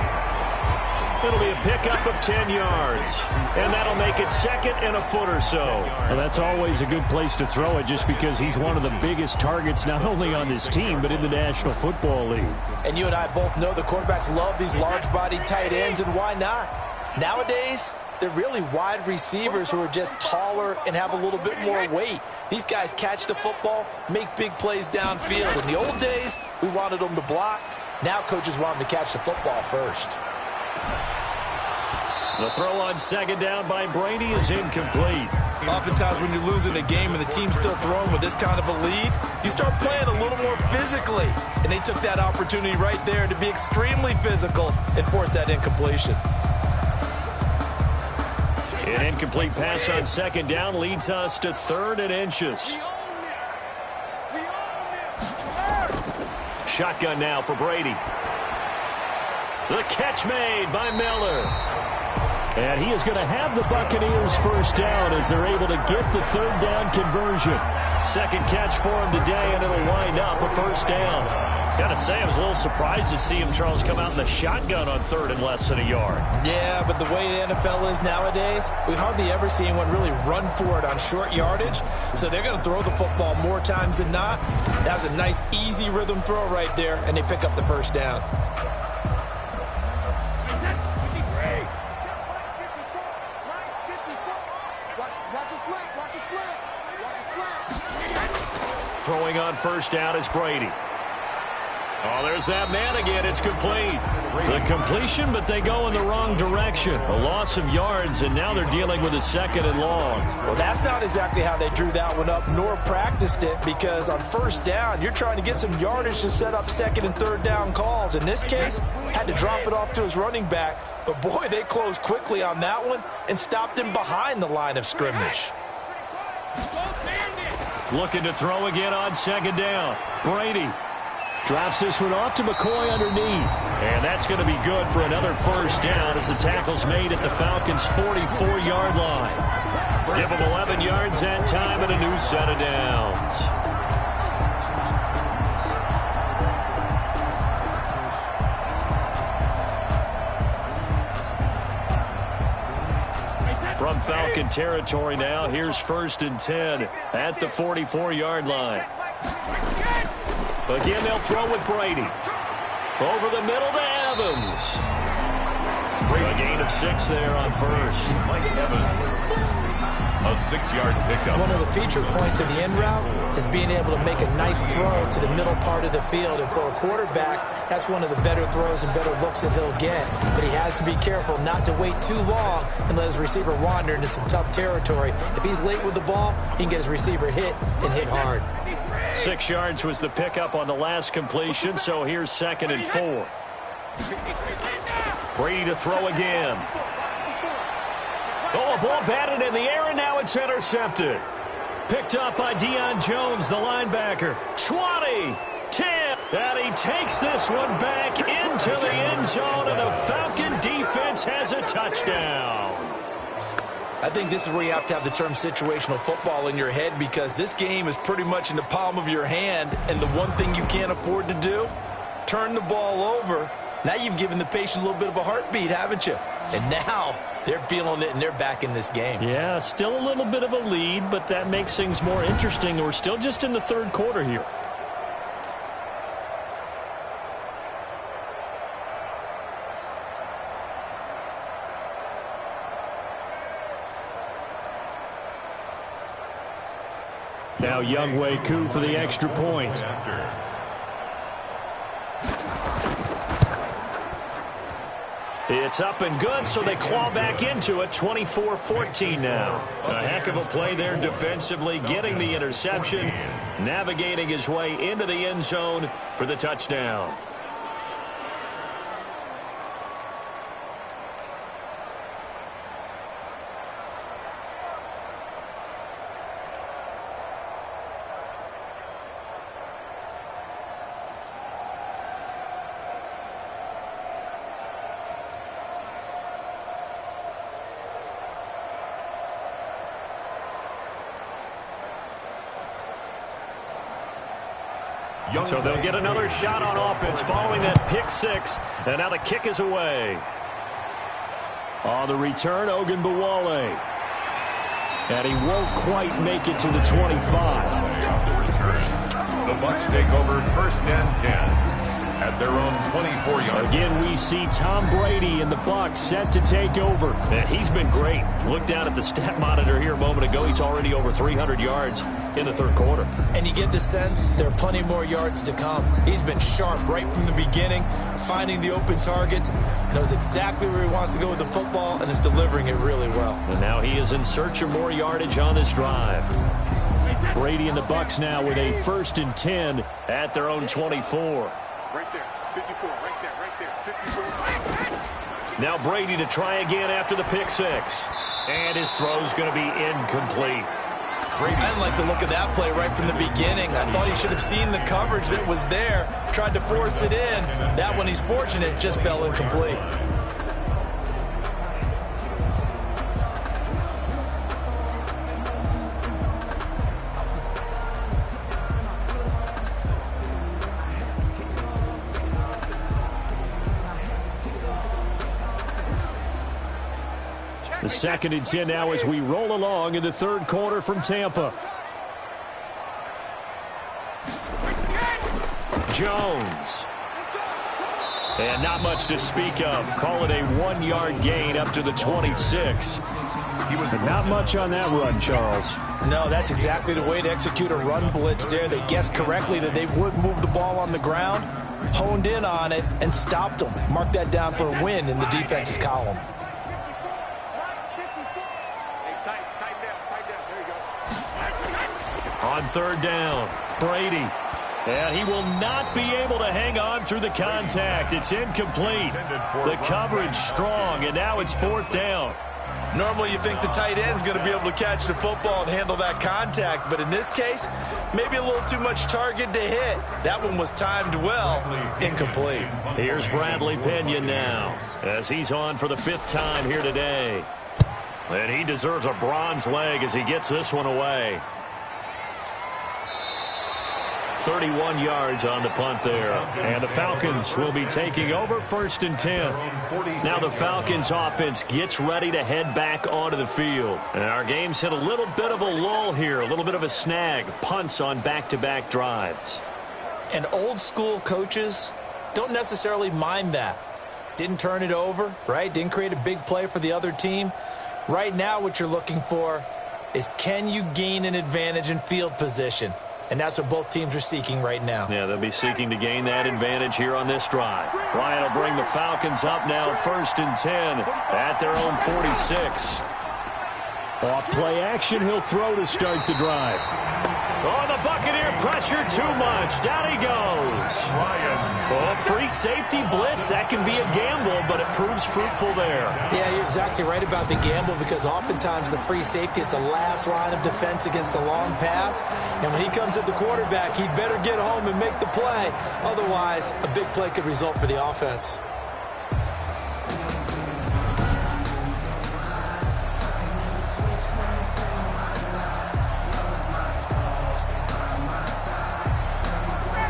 It'll be a pickup of 10 yards. And that'll make it 2nd and a foot or so. Well, that's always a good place to throw it just because he's one of the biggest targets not only on this team but in the National Football League. And you and I both know the quarterbacks love these large-bodied tight ends, and why not? Nowadays, they're really wide receivers who are just taller and have a little bit more weight. These guys catch the football, make big plays downfield. In the old days, we wanted them to block. Now coaches want them to catch the football first. The throw on 2nd down by Brady is incomplete. Oftentimes when you're losing a game and the team's still throwing with this kind of a lead, you start playing a little more physically. And they took that opportunity right there to be extremely physical and force that incompletion. An incomplete pass on 2nd down leads us to 3rd and inches. Shotgun now for Brady. The catch made by Miller. And he is going to have the Buccaneers 1st down as they're able to get the 3rd down conversion. 2nd catch for him today, and it'll wind up a 1st down. Gotta say, I was a little surprised to see him, Charles, come out in the shotgun on 3rd and less than a yard. Yeah, but the way the NFL is nowadays, we hardly ever see anyone really run for it on short yardage. So they're going to throw the football more times than not. That was a nice, easy rhythm throw right there, and they pick up the 1st down. Throwing on first down is Brady. Oh, there's that man again. It's complete. The completion, but they go in the wrong direction. A loss of yards, and now they're dealing with a 2nd and long. Well, that's not exactly how they drew that one up, nor practiced it, because on first down, you're trying to get some yardage to set up 2nd and 3rd down calls. In this case, had to drop it off to his running back. But, boy, they closed quickly on that one and stopped him behind the line of scrimmage. Looking to throw again on 2nd down. Brady drops this one off to McCoy underneath. And that's going to be good for another first down as the tackle's made at the Falcons' 44-yard line. Give them 11 yards that time and a new set of downs. From Falcon territory now, here's 1st and 10 at the 44-yard line. Again, they'll throw with Brady. Over the middle to Evans. A gain of 6 there on first. Mike Evans. A 6-yard pickup. One of the feature points of the end route is being able to make a nice throw to the middle part of the field. And for a quarterback, that's one of the better throws and better looks that he'll get. But he has to be careful not to wait too long and let his receiver wander into some tough territory. If he's late with the ball, he can get his receiver hit and hit hard. 6 yards was the pickup on the last completion, so here's 2nd and 4. Brady to throw again. Oh, a ball batted in the air, and now it's intercepted. Picked up by Deion Jones, the linebacker. 20, 10, and he takes this one back into the end zone, and the Falcon defense has a touchdown. I think this is where you have to have the term situational football in your head, because this game is pretty much in the palm of your hand, and the one thing you can't afford to do, turn the ball over. Now you've given the patient a little bit of a heartbeat, haven't you? And now they're feeling it, and they're back in this game. Yeah, still a little bit of a lead, but that makes things more interesting. We're still just in the 3rd quarter here. Now Younghoe Koo for the extra point. It's up and good, so they claw back into it. 24-14 now. A heck of a play there defensively, getting the interception, navigating his way into the end zone for the touchdown. So they'll get another shot on offense following that pick 6, and now the kick is away. On the return, Ogunbowale. And he won't quite make it to the 25. The Bucs take over 1st and 10 at their own 24-yard. Again, we see Tom Brady and the Bucs set to take over. And he's been great. Look down at the stat monitor here a moment ago. He's already over 300 yards in the 3rd quarter. And you get the sense there are plenty more yards to come. He's been sharp right from the beginning, finding the open targets, knows exactly where he wants to go with the football, and is delivering it really well. And now he is in search of more yardage on this drive. Brady and the Bucs now with a 1st and 10 at their own 24. Right there, 54, right there, 54. Now Brady to try again after the pick 6. And his throw's going to be incomplete. I didn't like the look of that play right from the beginning. I thought he should have seen the coverage that was there, tried to force it in. That one, he's fortunate, just fell incomplete. The 2nd and 10 now as we roll along in the 3rd quarter from Tampa. Jones. And not much to speak of. Call it a 1-yard gain up to the 26. But not much on that run, Charles. No, that's exactly the way to execute a run blitz there. They guessed correctly that they would move the ball on the ground, honed in on it, and stopped them. Mark that down for a win in the defense's column. On third down, Brady. And he will not be able to hang on through the contact. It's incomplete. The coverage strong, and now it's fourth down. Normally you think the tight end's going to be able to catch the football and handle that contact, but in this case, maybe a little too much target to hit. That one was timed well, incomplete. Here's Bradley Pinion now, as he's on for the 5th time here today. And he deserves a bronze leg as he gets this one away. 31 yards on the punt there. And the Falcons will be taking over 1st and 10. Now the Falcons offense gets ready to head back onto the field. And our game's hit a little bit of a lull here, a little bit of a snag. Punts on back-to-back drives. And old school coaches don't necessarily mind that. Didn't turn it over, right? Didn't create a big play for the other team. Right now what you're looking for is, can you gain an advantage in field position? And that's what both teams are seeking right now. Yeah, they'll be seeking to gain that advantage here on this drive. Ryan will bring the Falcons up now 1st and 10 at their own 46. Off play action, he'll throw to start the drive. Oh, the Buccaneer pressure too much. Down he goes. Oh, free safety blitz. That can be a gamble, but it proves fruitful there. Yeah, you're exactly right about the gamble, because oftentimes the free safety is the last line of defense against a long pass. And when he comes at the quarterback, he'd better get home and make the play. Otherwise, a big play could result for the offense.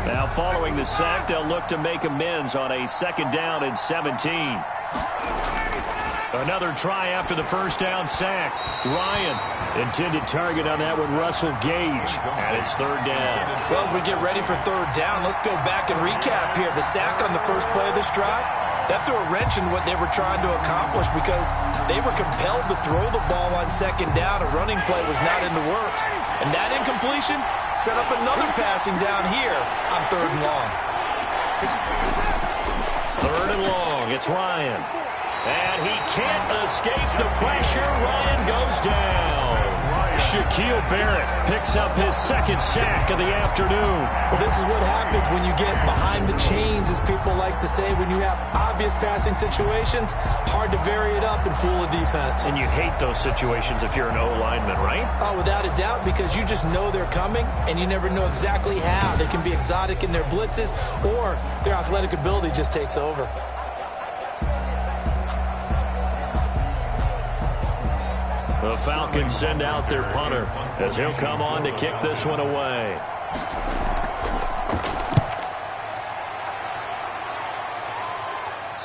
Now following the sack, they'll look to make amends on a 2nd down and 17. Another try after the 1st down sack. Ryan, intended target on that one, Russell Gage. And it's 3rd down. Well, as we get ready for 3rd down, let's go back and recap here. The sack on the first play of this drive, that threw a wrench in what they were trying to accomplish, because they were compelled to throw the ball on 2nd down. A running play was not in the works. And that incompletion set up another passing down here on 3rd and long. 3rd and long. It's Ryan. And he can't escape the pressure. Ryan goes down. Shaquille Barrett picks up his 2nd sack of the afternoon. Well, this is what happens when you get behind the chains, as people like to say. When you have obvious passing situations, hard to vary it up and fool a defense. And you hate those situations if you're an O-lineman, right? Oh, without a doubt, because you just know they're coming, and you never know exactly how. They can be exotic in their blitzes, or their athletic ability just takes over. The Falcons send out their punter as he'll come on to kick this one away.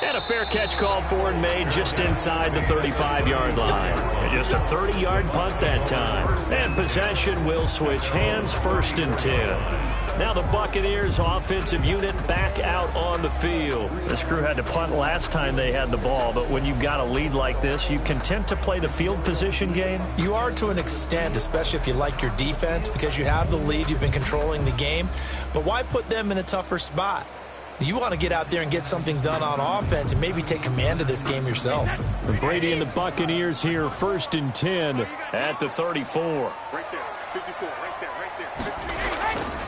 And a fair catch called for and made just inside the 35-yard line. And just a 30-yard punt that time. And possession will switch hands, 1st and 10. Now the Buccaneers offensive unit back out on the field. This crew had to punt last time they had the ball, but when you've got a lead like this, you content to play the field position game? You are, to an extent, especially if you like your defense, because you have the lead, you've been controlling the game. But why put them in a tougher spot? You want to get out there and get something done on offense and maybe take command of this game yourself. And Brady and the Buccaneers here, 1st and 10 at the 34. Right there, 54, right there, right there. 58.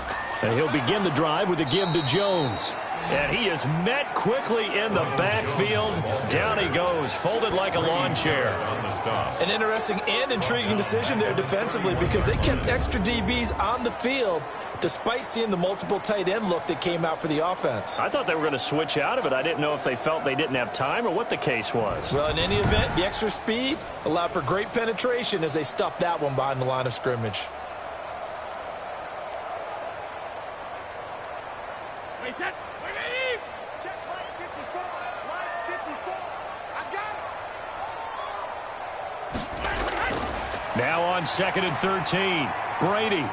And he'll begin the drive with a give to Jones. And he is met quickly in the backfield. Down he goes, folded like a lawn chair. An interesting and intriguing decision there defensively, because they kept extra DBs on the field despite seeing the multiple tight end look that came out for the offense. I thought they were going to switch out of it. I didn't know if they felt they didn't have time or what the case was. Well, in any event, the extra speed allowed for great penetration as they stuffed that one behind the line of scrimmage. Wait, that. Wait, check line 54. Line 54. I got it. Now on 2nd and 13, Brady.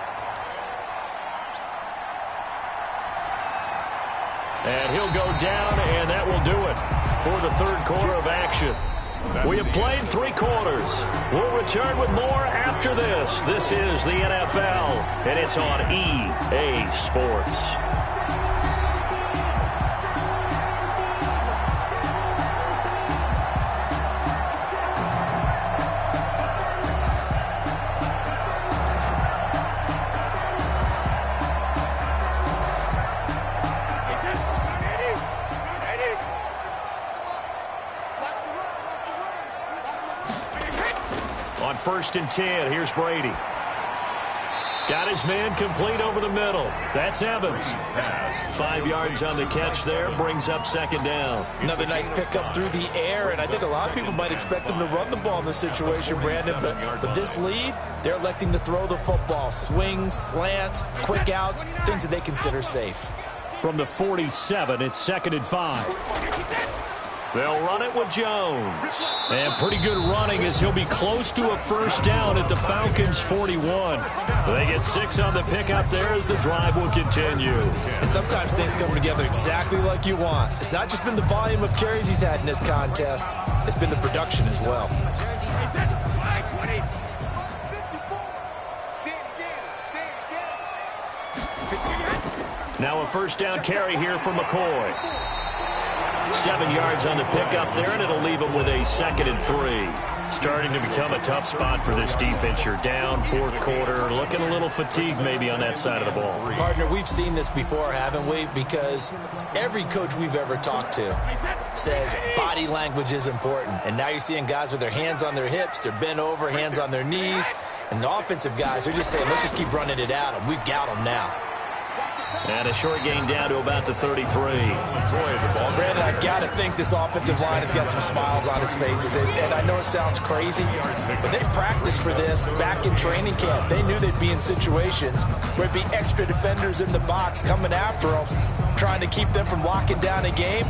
And he'll go down, and that will do it for the 3rd quarter of action. We have played 3 quarters. We'll return with more after this. This is the NFL, and it's on EA Sports. On 1st and 10, here's Brady. Got his man complete over the middle. That's Evans. 5 yards on the catch there, brings up 2nd down. Another nice pickup through the air, and I think a lot of people might expect them to run the ball in this situation, Brandon, but with this lead, they're electing to throw the football. Swings, slants, quick outs, things that they consider safe. From the 47, it's 2nd and 5. They'll run it with Jones. And pretty good running as he'll be close to a 1st down at the Falcons' 41. They get 6 on the pickup there as the drive will continue. And sometimes things come together exactly like you want. It's not just been the volume of carries he's had in this contest. It's been the production as well. Now a 1st down carry here for McCoy. 7 yards on the pickup there, and it'll leave him with a 2nd and 3. Starting to become a tough spot for this defense. You're down 4th quarter, looking a little fatigued maybe on that side of the ball. Partner, we've seen this before, haven't we? Because every coach we've ever talked to says body language is important. And now you're seeing guys with their hands on their hips, they're bent over, hands on their knees. And the offensive guys are just saying, let's just keep running it at them. We've got them now. And a short gain down to about the 33. Well, Brandon, I've got to think this offensive line has got some smiles on its faces. And I know it sounds crazy, but they practiced for this back in training camp. They knew they'd be in situations where it'd be extra defenders in the box coming after them, trying to keep them from locking down a game.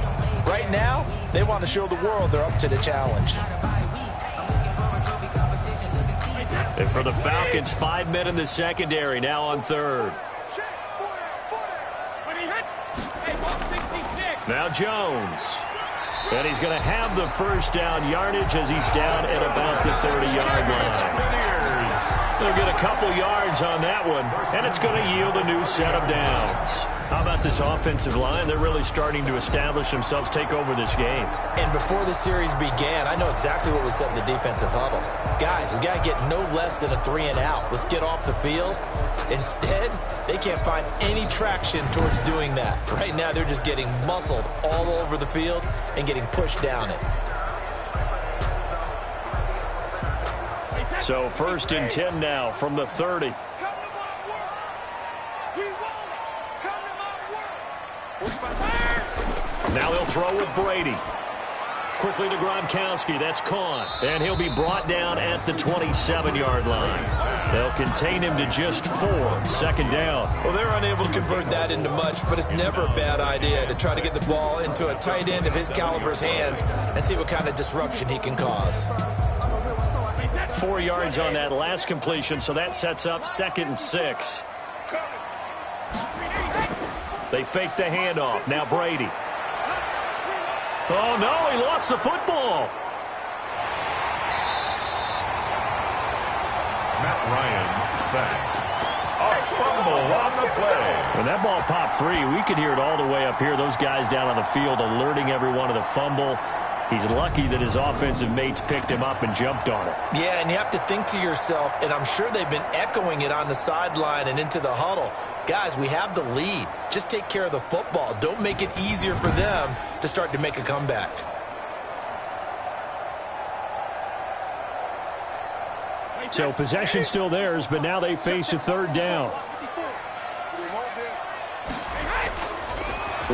Right now, they want to show the world they're up to the challenge. And for the Falcons, 5 men in the secondary, now on 3rd. Now Jones. And he's going to have the 1st down yardage as he's down at about the 30-yard line. They'll get a couple yards on that one, and it's going to yield a new set of downs. How about this offensive line? They're really starting to establish themselves, take over this game. And before the series began, I know exactly what was said in the defensive huddle. Guys, we got to get no less than a 3-and-out. Let's get off the field. Instead, they can't find any traction towards doing that. Right now, they're just getting muscled all over the field and getting pushed down it. So 1st and 10 now from the 30. Now he'll throw with Brady. Quickly to Gronkowski. That's caught. And he'll be brought down at the 27-yard line. They'll contain him to just 4. 2nd down. Well, they're unable to convert that into much, but it's never a bad idea to try to get the ball into a tight end of his caliber's hands and see what kind of disruption he can cause. 4 yards on that last completion, so that sets up 2nd and 6. They fake the handoff. Now Brady. Oh, no, he lost the football. Matt Ryan sacked. A fumble on the play. When that ball popped free, we could hear it all the way up here. Those guys down on the field alerting everyone of the fumble. He's lucky that his offensive mates picked him up and jumped on it. Yeah, and you have to think to yourself, and I'm sure they've been echoing it on the sideline and into the huddle. Guys, we have the lead. Just take care of the football. Don't make it easier for them to start to make a comeback. So possession still theirs, but now they face a 3rd down.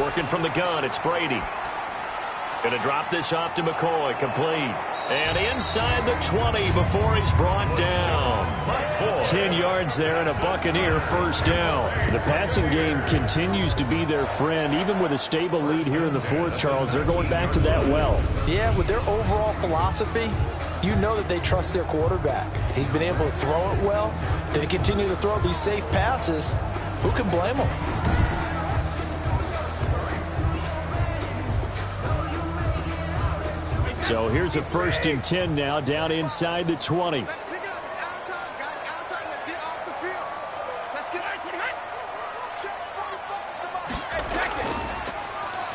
Working from the gun, it's Brady. Going to drop this off to McCoy, complete. And inside the 20 before he's brought down. 10 yards there and a Buccaneer 1st down. The passing game continues to be their friend. Even with a stable lead here in the 4th, Charles, they're going back to that well. Yeah, with their overall philosophy, you know that they trust their quarterback. He's been able to throw it well. They continue to throw these safe passes. Who can blame them? So here's a 1st and 10 now, down inside the 20. Let's pick it up. It's outside, guys. Outside. Let's get off the field. Let's get out.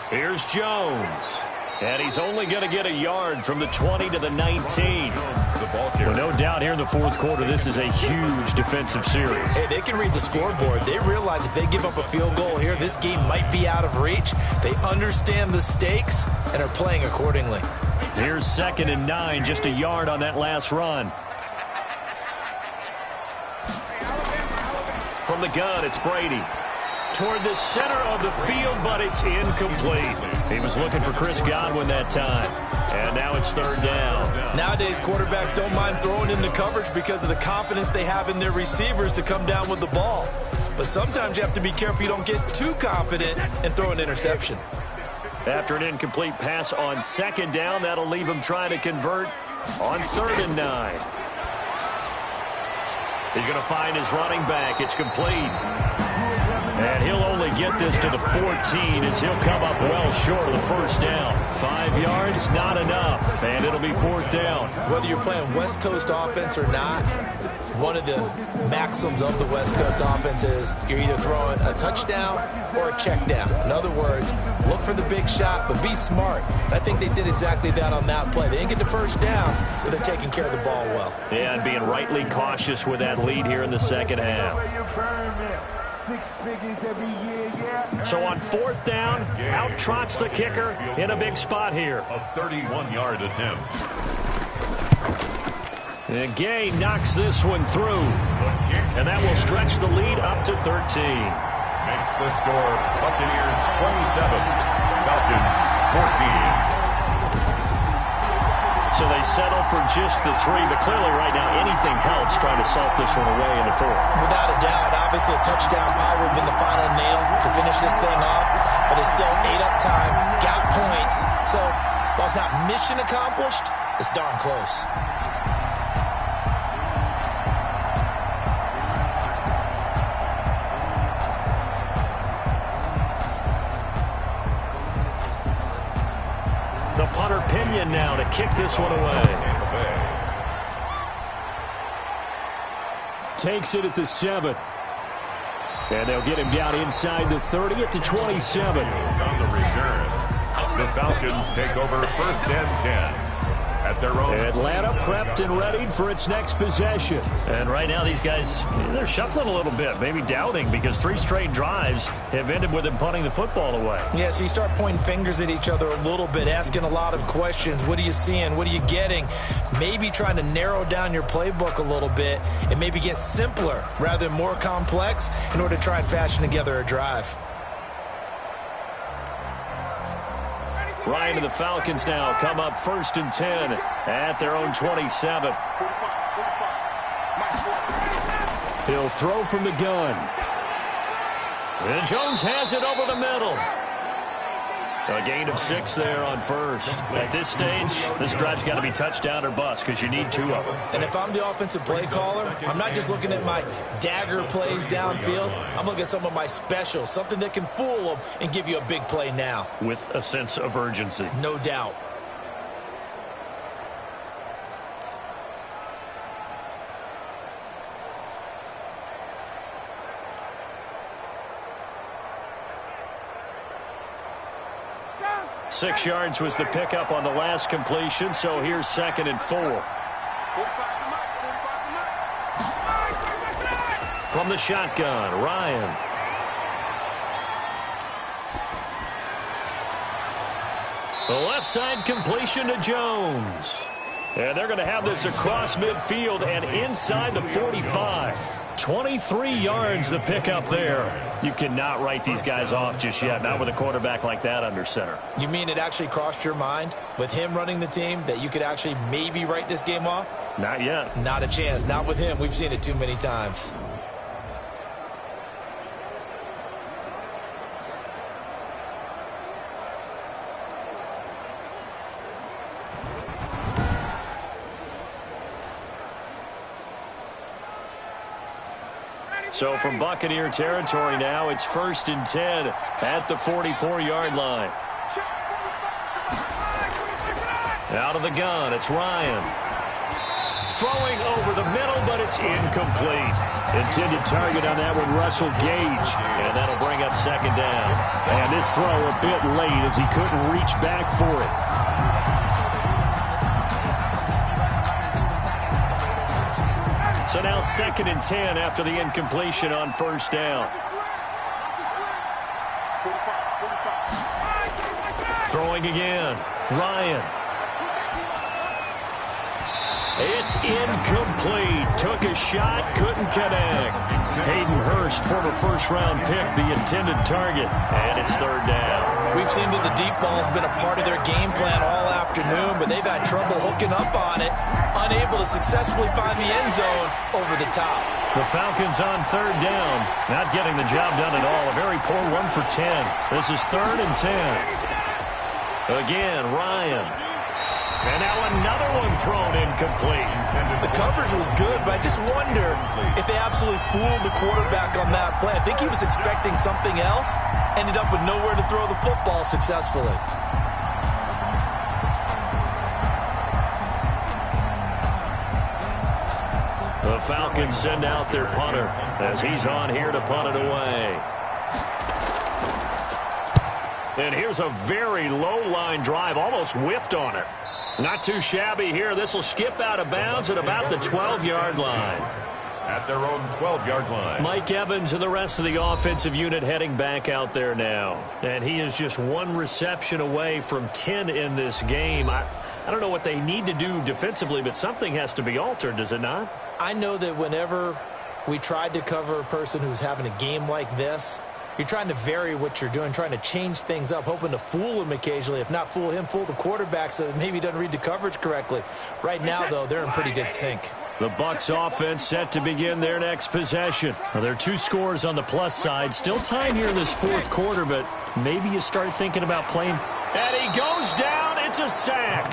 Here's Jones. And he's only going to get a yard from the 20 to the 19. Well, no doubt here in the fourth quarter, this is a huge defensive series. Hey, they can read the scoreboard. They realize if they give up a field goal here, this game might be out of reach. They understand the stakes and are playing accordingly. Here's 2nd and 9, just a yard on that last run. From the gun, it's Brady. Toward the center of the field, but it's incomplete. He was looking for Chris Godwin that time. And now it's 3rd down. Nowadays, quarterbacks don't mind throwing into coverage because of the confidence they have in their receivers to come down with the ball. But sometimes you have to be careful you don't get too confident and throw an interception. After an incomplete pass on 2nd down, that'll leave him trying to convert on 3rd and 9. He's going to find his running back. It's complete. And he'll only get this to the 14 as he'll come up well short of the 1st down. 5 yards, not enough, and it'll be 4th down. Whether you're playing West Coast offense or not, one of the maxims of the West Coast offense is you're either throwing a touchdown or a check down. In other words, look for the big shot, but be smart. And I think they did exactly that on that play. They didn't get the 1st down, but they're taking care of the ball well. Yeah, and being rightly cautious with that lead here in the 2nd half. So on 4th down, out trots the kicker in a big spot here. A 31-yard attempt. And Gay knocks this one through. And that will stretch the lead up to 13. Makes the score Buccaneers 27, Falcons 14. So they settle for just the 3, but clearly right now anything helps trying to salt this one away in the 4th. Without a doubt, obviously a touchdown probably would have been the final nail to finish this thing off, but it's still 8 up time, got points. So while it's not mission accomplished, it's darn close. The punter Pinion now to kick this one away. Takes it at the 7. And they'll get him down inside the 30 at the 27. On the reserve, the Falcons take over 1st and 10. At their own. Atlanta prepped and readied for its next possession. And right now these guys, they're shuffling a little bit, maybe doubting, because 3 straight drives have ended with them punting the football away. Yeah, so you start pointing fingers at each other a little bit, asking a lot of questions. What are you seeing? What are you getting? Maybe trying to narrow down your playbook a little bit and maybe get simpler rather than more complex in order to try and fashion together a drive. Ryan and the Falcons now come up 1st and 10 at their own 27. He'll throw from the gun. And Jones has it over the middle. A gain of 6 there on 1st. At this stage, this drive's got to be touchdown or bust because you need 2 of them. And if I'm the offensive play caller, I'm not just looking at my dagger plays downfield. I'm looking at some of my specials, something that can fool them and give you a big play now. With a sense of urgency. No doubt. Six yards was the pickup on the last completion, so here's 2nd and 4. From the shotgun, Ryan. The left side completion to Jones. And they're going to have this across midfield and inside the 45. 23 yards the pickup there. You cannot write these guys off just yet, not with a quarterback like that under center. You mean it actually crossed your mind with him running the team that you could actually maybe write this game off? Not yet. Not a chance. Not with him. We've seen it too many times. So from Buccaneer territory now, it's 1st and 10 at the 44-yard line. Out of the gun, it's Ryan. Throwing over the middle, but it's incomplete. Intended target on that one, Russell Gage. And that'll bring up second down. And this throw a bit late as he couldn't reach back for it. So now 2nd and 10 after the incompletion on first down. Throwing again. Ryan. It's incomplete. Took a shot, couldn't connect. Hayden Hurst, former first-round pick, the intended target. And it's 3rd down. We've seen that the deep ball's been a part of their game plan all afternoon, but they've had trouble hooking up on it, unable to successfully find the end zone over the top. The Falcons on 3rd down, not getting the job done at all. A very poor 1 for 10. This is 3rd and 10. Again, Ryan. And now another one thrown incomplete. The coverage was good, but I just wonder if they absolutely fooled the quarterback on that play. I think he was expecting something else, ended up with nowhere to throw the football successfully. The Falcons send out their punter as he's on here to punt it away. And here's a very low-line drive, almost whiffed on it. Not too shabby here. This will skip out of bounds at about the 12-yard line. At their own 12-yard line. Mike Evans and the rest of the offensive unit heading back out there now. And he is just 1 reception away from 10 in this game. I don't know what they need to do defensively, but something has to be altered, does it not? I know that whenever we tried to cover a person who's having a game like this, you're trying to vary what you're doing, trying to change things up, hoping to fool him occasionally. If not fool him, fool the quarterback so that maybe he doesn't read the coverage correctly. Right now, though, they're in pretty good sync. The Bucs offense set to begin their next possession. Well, there are 2 scores on the plus side. Still time here in this 4th quarter, but maybe you start thinking about playing. And he goes down. It's a sack.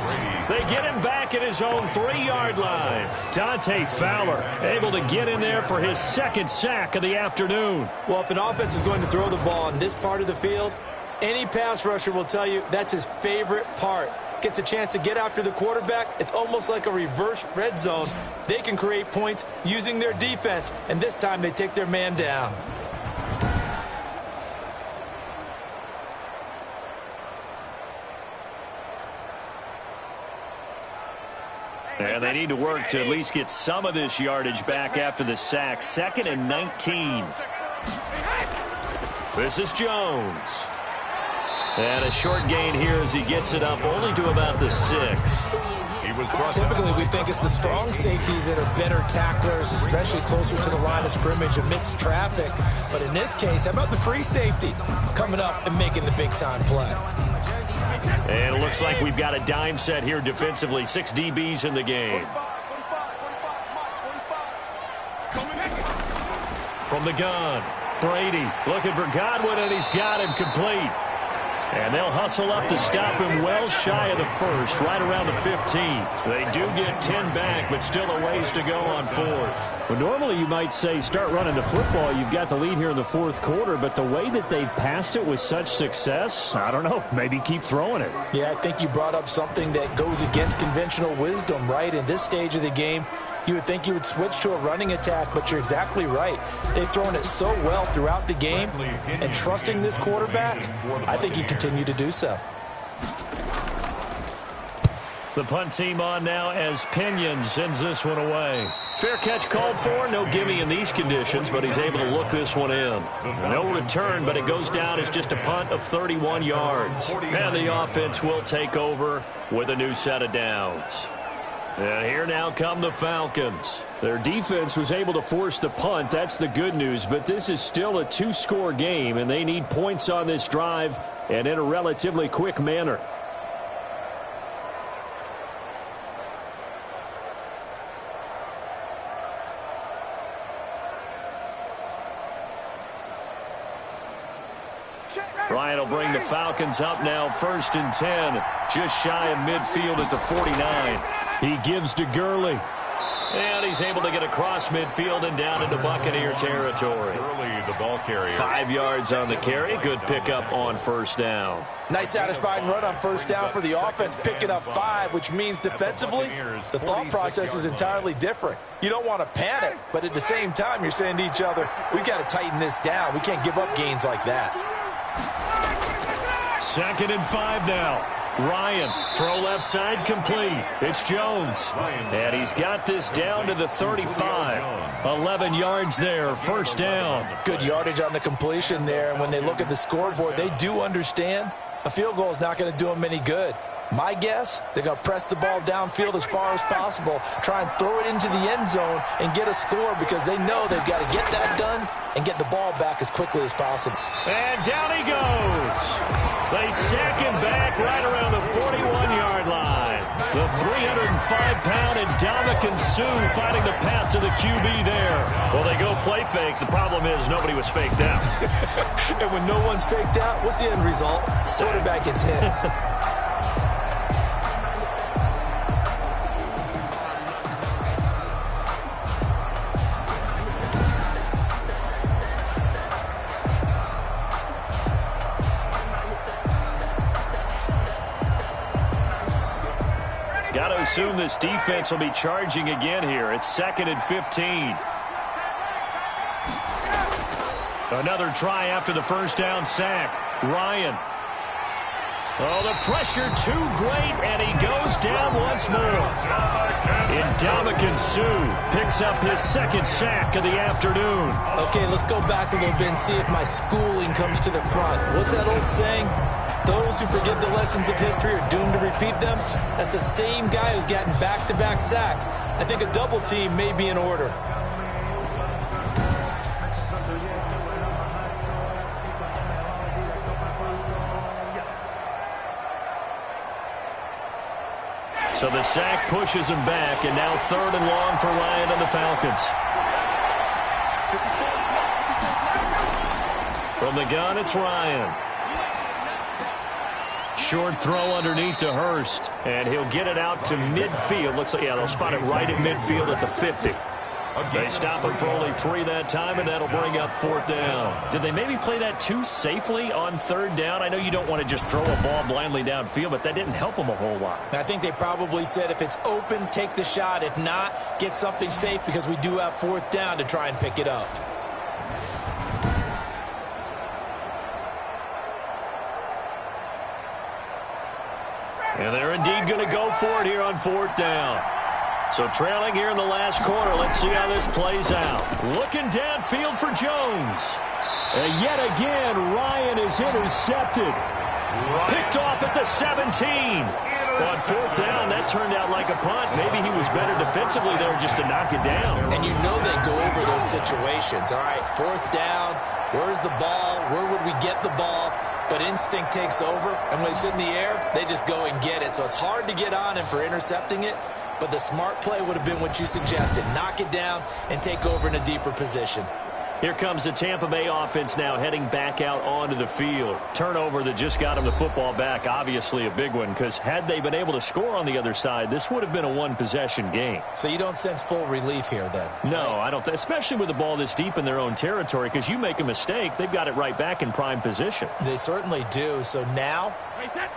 They get him back at his own 3-yard line. Dante Fowler able to get in there for his 2nd sack of the afternoon. Well, if an offense is going to throw the ball on this part of the field, any pass rusher will tell you that's his favorite part. Gets a chance to get after the quarterback. It's almost like a reverse red zone. They can create points using their defense, and this time they take their man down. And they need to work to at least get some of this yardage back after the sack. 2nd and 19. This is Jones. And a short gain here as he gets it up only to about the 6. Typically, we think it's the strong safeties that are better tacklers, especially closer to the line of scrimmage amidst traffic. But in this case, how about the free safety coming up and making the big-time play? And it looks like we've got a dime set here defensively. 6 DBs in the game. From the gun, Brady looking for Godwin, and he's got him complete. And they'll hustle up to stop him well shy of the 1st, right around the 15. They do get 10 back, but still a ways to go on 4th. Well, normally you might say start running the football. You've got the lead here in the 4th quarter, but the way that they've passed it with such success, I don't know, maybe keep throwing it. Yeah, I think you brought up something that goes against conventional wisdom, right? In this stage of the game, you would think you would switch to a running attack, but you're exactly right. They've thrown it so well throughout the game, and trusting this quarterback, I think you continue to do so. The punt team on now as Pinion sends this one away. Fair catch called for. No gimme in these conditions, but he's able to look this one in. No return, but it goes down as just a punt of 31 yards. And the offense will take over with a new set of downs. And here now come the Falcons. Their defense was able to force the punt. That's the good news. But this is still a 2-score game, and they need points on this drive and in a relatively quick manner. Ryan will bring the Falcons up now 1st and 10. Just shy of midfield at the 49. He gives to Gurley. And he's able to get across midfield and down into Buccaneer territory. Early, the ball carrier. 5 yards on the carry. Good pickup on first down. Nice satisfying run on first down for the offense, picking up 5, which means defensively, the thought process is entirely different. You don't want to panic, but at the same time, you're saying to each other, we've got to tighten this down. We can't give up gains like that. 2nd and 5 now. Ryan, throw left side complete. It's Jones. And he's got this down to the 35. 11 yards there, first down. Good yardage on the completion there. And when they look at the scoreboard, they do understand a field goal is not going to do them any good. My guess, they're going to press the ball downfield as far as possible, try and throw it into the end zone and get a score because they know they've got to get that done and get the ball back as quickly as possible. And down he goes. They sack him back right around the 41-yard line. The 305-pound Ndamukong Suh finding the path to the QB there. Well, they go play fake. The problem is nobody was faked out. And when no one's faked out, what's the end result? Quarterback gets hit. Got to assume this defense will be charging again here. It's 2nd and 15. Another try after the first down sack. Ryan. Oh, the pressure too great, and he goes down once more. Ndamukong Suh picks up his 2nd sack of the afternoon. Okay, let's go back a little bit and see if my schooling comes to the front. What's that old saying? Those who forget the lessons of history are doomed to repeat them. That's the same guy who's gotten back-to-back sacks. I think a double team may be in order. So the sack pushes him back, and now 3rd and long for Ryan and the Falcons. From the gun, it's Ryan. Short throw underneath to Hurst, and he'll get it out to midfield. Looks like, yeah, they'll spot it right at midfield at the 50. They stop him for only 3 that time, and that'll bring up 4th down. Did they maybe play that too safely on 3rd down? I know you don't want to just throw a ball blindly downfield, but that didn't help them a whole lot. I think they probably said if it's open, take the shot. If not, get something safe because we do have 4th down to try and pick it up. And they're indeed going to go for it here on 4th down. So trailing here in the last quarter. Let's see how this plays out. Looking downfield for Jones. And yet again, Ryan is intercepted. Picked off at the 17. On 4th down, that turned out like a punt. Maybe he was better defensively there just to knock it down. And you know they go over those situations. All right, 4th down. Where's the ball? Where would we get the ball? But instinct takes over, and when it's in the air, they just go and get it. So it's hard to get on him for intercepting it, but the smart play would have been what you suggested. Knock it down and take over in a deeper position. Here comes the Tampa Bay offense now heading back out onto the field. Turnover that just got them the football back, obviously a big one, because had they been able to score on the other side, this would have been a one-possession game. So you don't sense full relief here then? No, I don't, especially with the ball this deep in their own territory, because you make a mistake, they've got it right back in prime position. They certainly do. So now,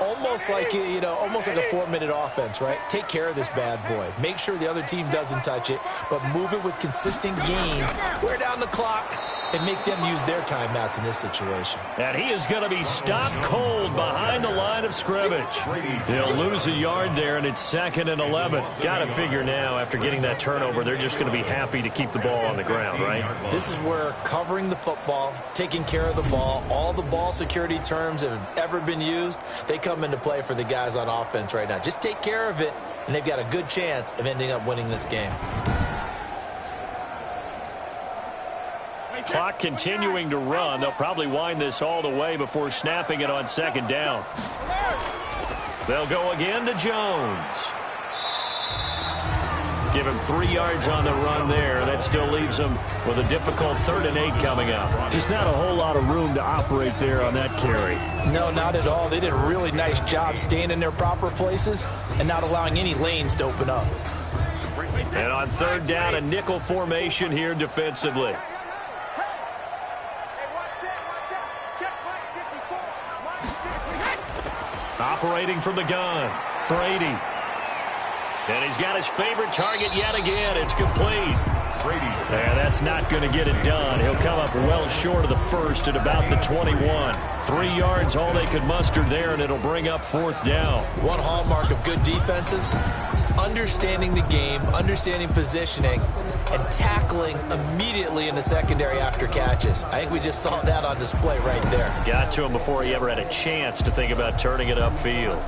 almost like almost like a 4-minute offense, right? Take care of this bad boy. Make sure the other team doesn't touch it, but move it with consistent gains. Wear down the clock and make them use their timeouts in this situation. And he is going to be stopped cold behind the line of scrimmage. He'll lose a yard there, and it's 2nd and 11. Got to figure now, after getting that turnover, they're just going to be happy to keep the ball on the ground, right? This is where covering the football, taking care of the ball, all the ball security terms that have ever been used, they come into play for the guys on offense right now. Just take care of it, and they've got a good chance of ending up winning this game. Clock continuing to run. They'll probably wind this all the way before snapping it on 2nd down. They'll go again to Jones. Give him 3 yards on the run there. That still leaves him with a difficult 3rd and 8 coming up. Just not a whole lot of room to operate there on that carry. No, not at all. They did a really nice job staying in their proper places and not allowing any lanes to open up. And on third down, a nickel formation here defensively. Operating from the gun, Brady. And he's got his favorite target yet again. It's complete. Brady. And that's not going to get it done. He'll come up well short of the first at about the 21. 3 yards, all they could muster there, and it'll bring up fourth down. One hallmark of good defenses is understanding the game, understanding positioning, and tackling immediately in the secondary after catches. I think we just saw that on display right there. Got to him before he ever had a chance to think about turning it upfield.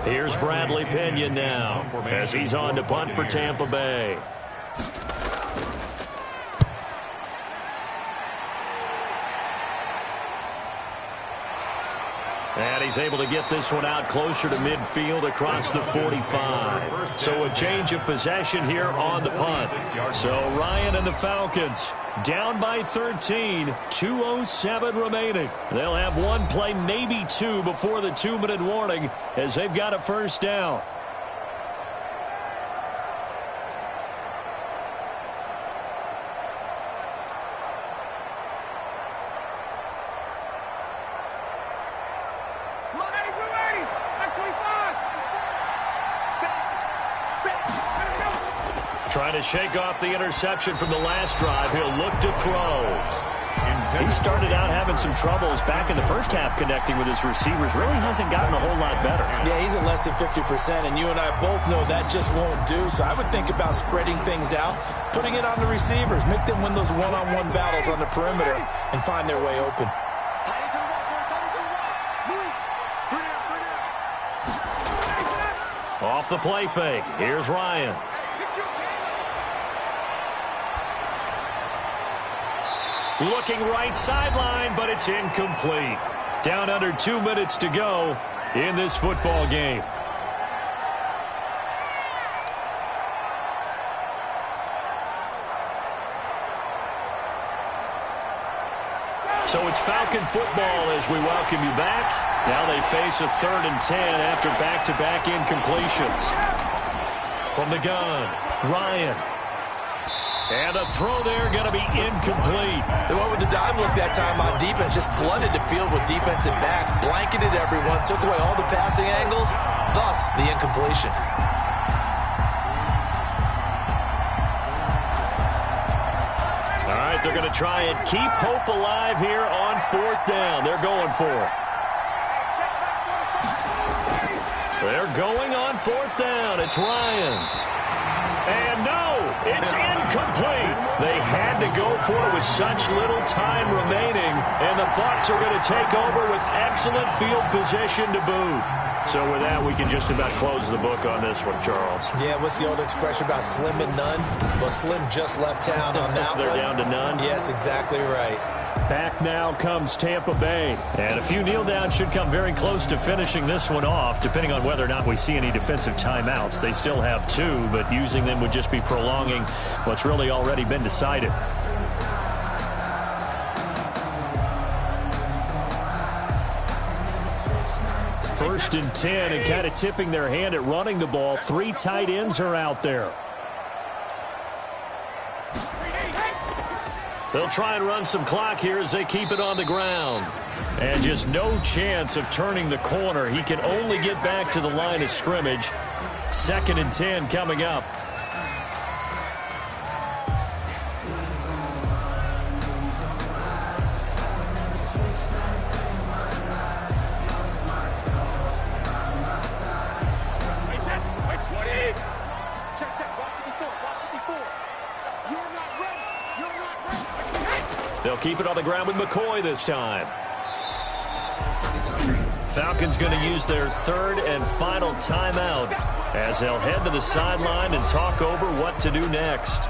Here's Bradley Pinion now as he's on to punt for Tampa Bay. And he's able to get this one out closer to midfield across the 45. So a change of possession here on the punt. So Ryan and the Falcons down by 13, 2:07 remaining. They'll have one play, maybe two, before the 2-minute warning as they've got a first down. Trying to shake off the interception from the last drive. He'll look to throw. He started out having some troubles back in the first half connecting with his receivers. Really hasn't gotten a whole lot better. Yeah, he's at less than 50%, and you and I both know that just won't do. So I would think about spreading things out, putting it on the receivers, make them win those one-on-one battles on the perimeter, and find their way open. Off the play fake. Here's Ryan. Looking right sideline, but it's incomplete. Down under 2 minutes to go in this football game. So it's Falcon football as we welcome you back. Now they face a 3rd and 10 after back-to-back incompletions. From the gun, Ryan. And a throw there going to be incomplete. They went with the dive look that time on defense, just flooded the field with defensive backs, blanketed everyone, took away all the passing angles, thus the incompletion. All right, they're going to try and keep hope alive here on 4th down. They're going for it. They're going on 4th down. It's Ryan. And no, it's incomplete. They had to go for it with such little time remaining, and the Bucs are going to take over with excellent field position to boot. So with that, we can just about close the book on this one, Charles. Yeah, what's the old expression about slim and none? Well, Slim just left town on that They're one. down to none? Yes, exactly right. Back now comes Tampa Bay. And a few kneel downs should come very close to finishing this one off, depending on whether or not we see any defensive timeouts. They still have 2, but using them would just be prolonging what's really already been decided. First and 10, and kind of tipping their hand at running the ball. 3 tight ends are out there. They'll try and run some clock here as they keep it on the ground. And just no chance of turning the corner. He can only get back to the line of scrimmage. 2nd and 10 coming up. They'll keep it on the ground with McCoy this time. Falcons going to use their 3rd and final timeout as they'll head to the sideline and talk over what to do next.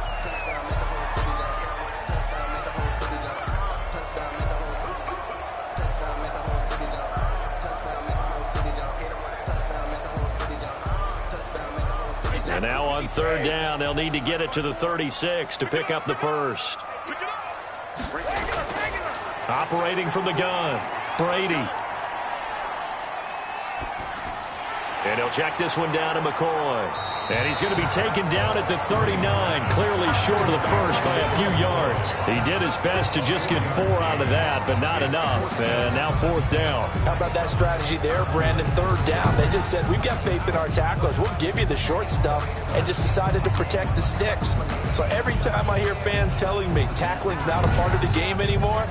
And now on 3rd down, they'll need to get it to the 36 to pick up the first. Operating from the gun, Brady. And he'll check this one down to McCoy. And he's going to be taken down at the 39, clearly short of the first by a few yards. He did his best to just get 4 out of that, but not enough. And now 4th down. How about that strategy there, Brandon? 3rd down. They just said, we've got faith in our tacklers. We'll give you the short stuff, and just decided to protect the sticks. So every time I hear fans telling me tackling's not a part of the game anymore,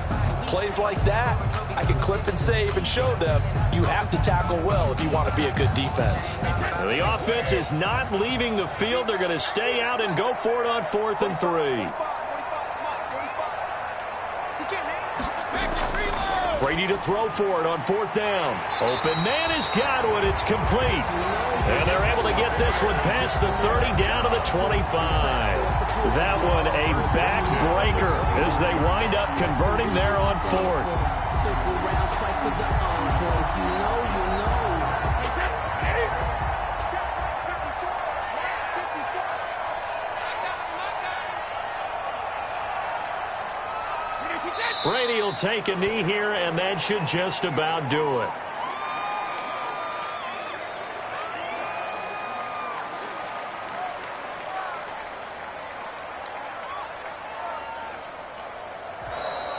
plays like that, I can clip and save and show them you have to tackle well if you want to be a good defense. The offense is not leaving the field. They're going to stay out and go for it on 4th and 3. Brady to throw for it on 4th down. Open man has got it. It's complete. And they're able to get this one past the 30 down to the 25. That one a backbreaker as they wind up converting there on 4th. Brady will take a knee here, and that should just about do it.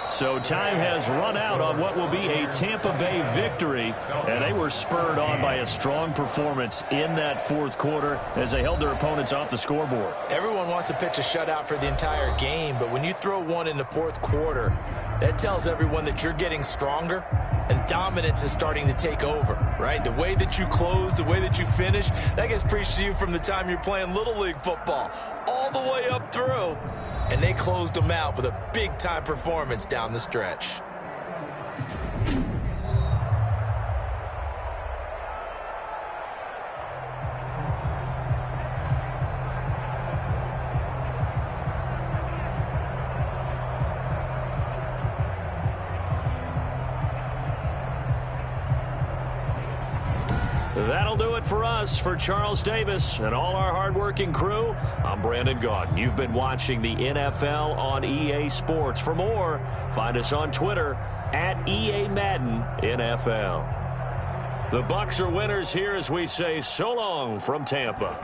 So time has run out on what will be a Tampa Bay victory, and they were spurred on by a strong performance in that 4th quarter as they held their opponents off the scoreboard. Everyone wants to pitch a shutout for the entire game, but when you throw one in the 4th quarter, that tells everyone that you're getting stronger and dominance is starting to take over, right? The way that you close, the way that you finish, that gets preached to you from the time you're playing Little League football all the way up through. And they closed them out with a big-time performance down the stretch. That'll do it for us. For Charles Davis and all our hardworking crew, I'm Brandon Gaudin. You've been watching the NFL on EA Sports. For more, find us on Twitter at EA Madden NFL. The Bucs are winners here as we say so long from Tampa.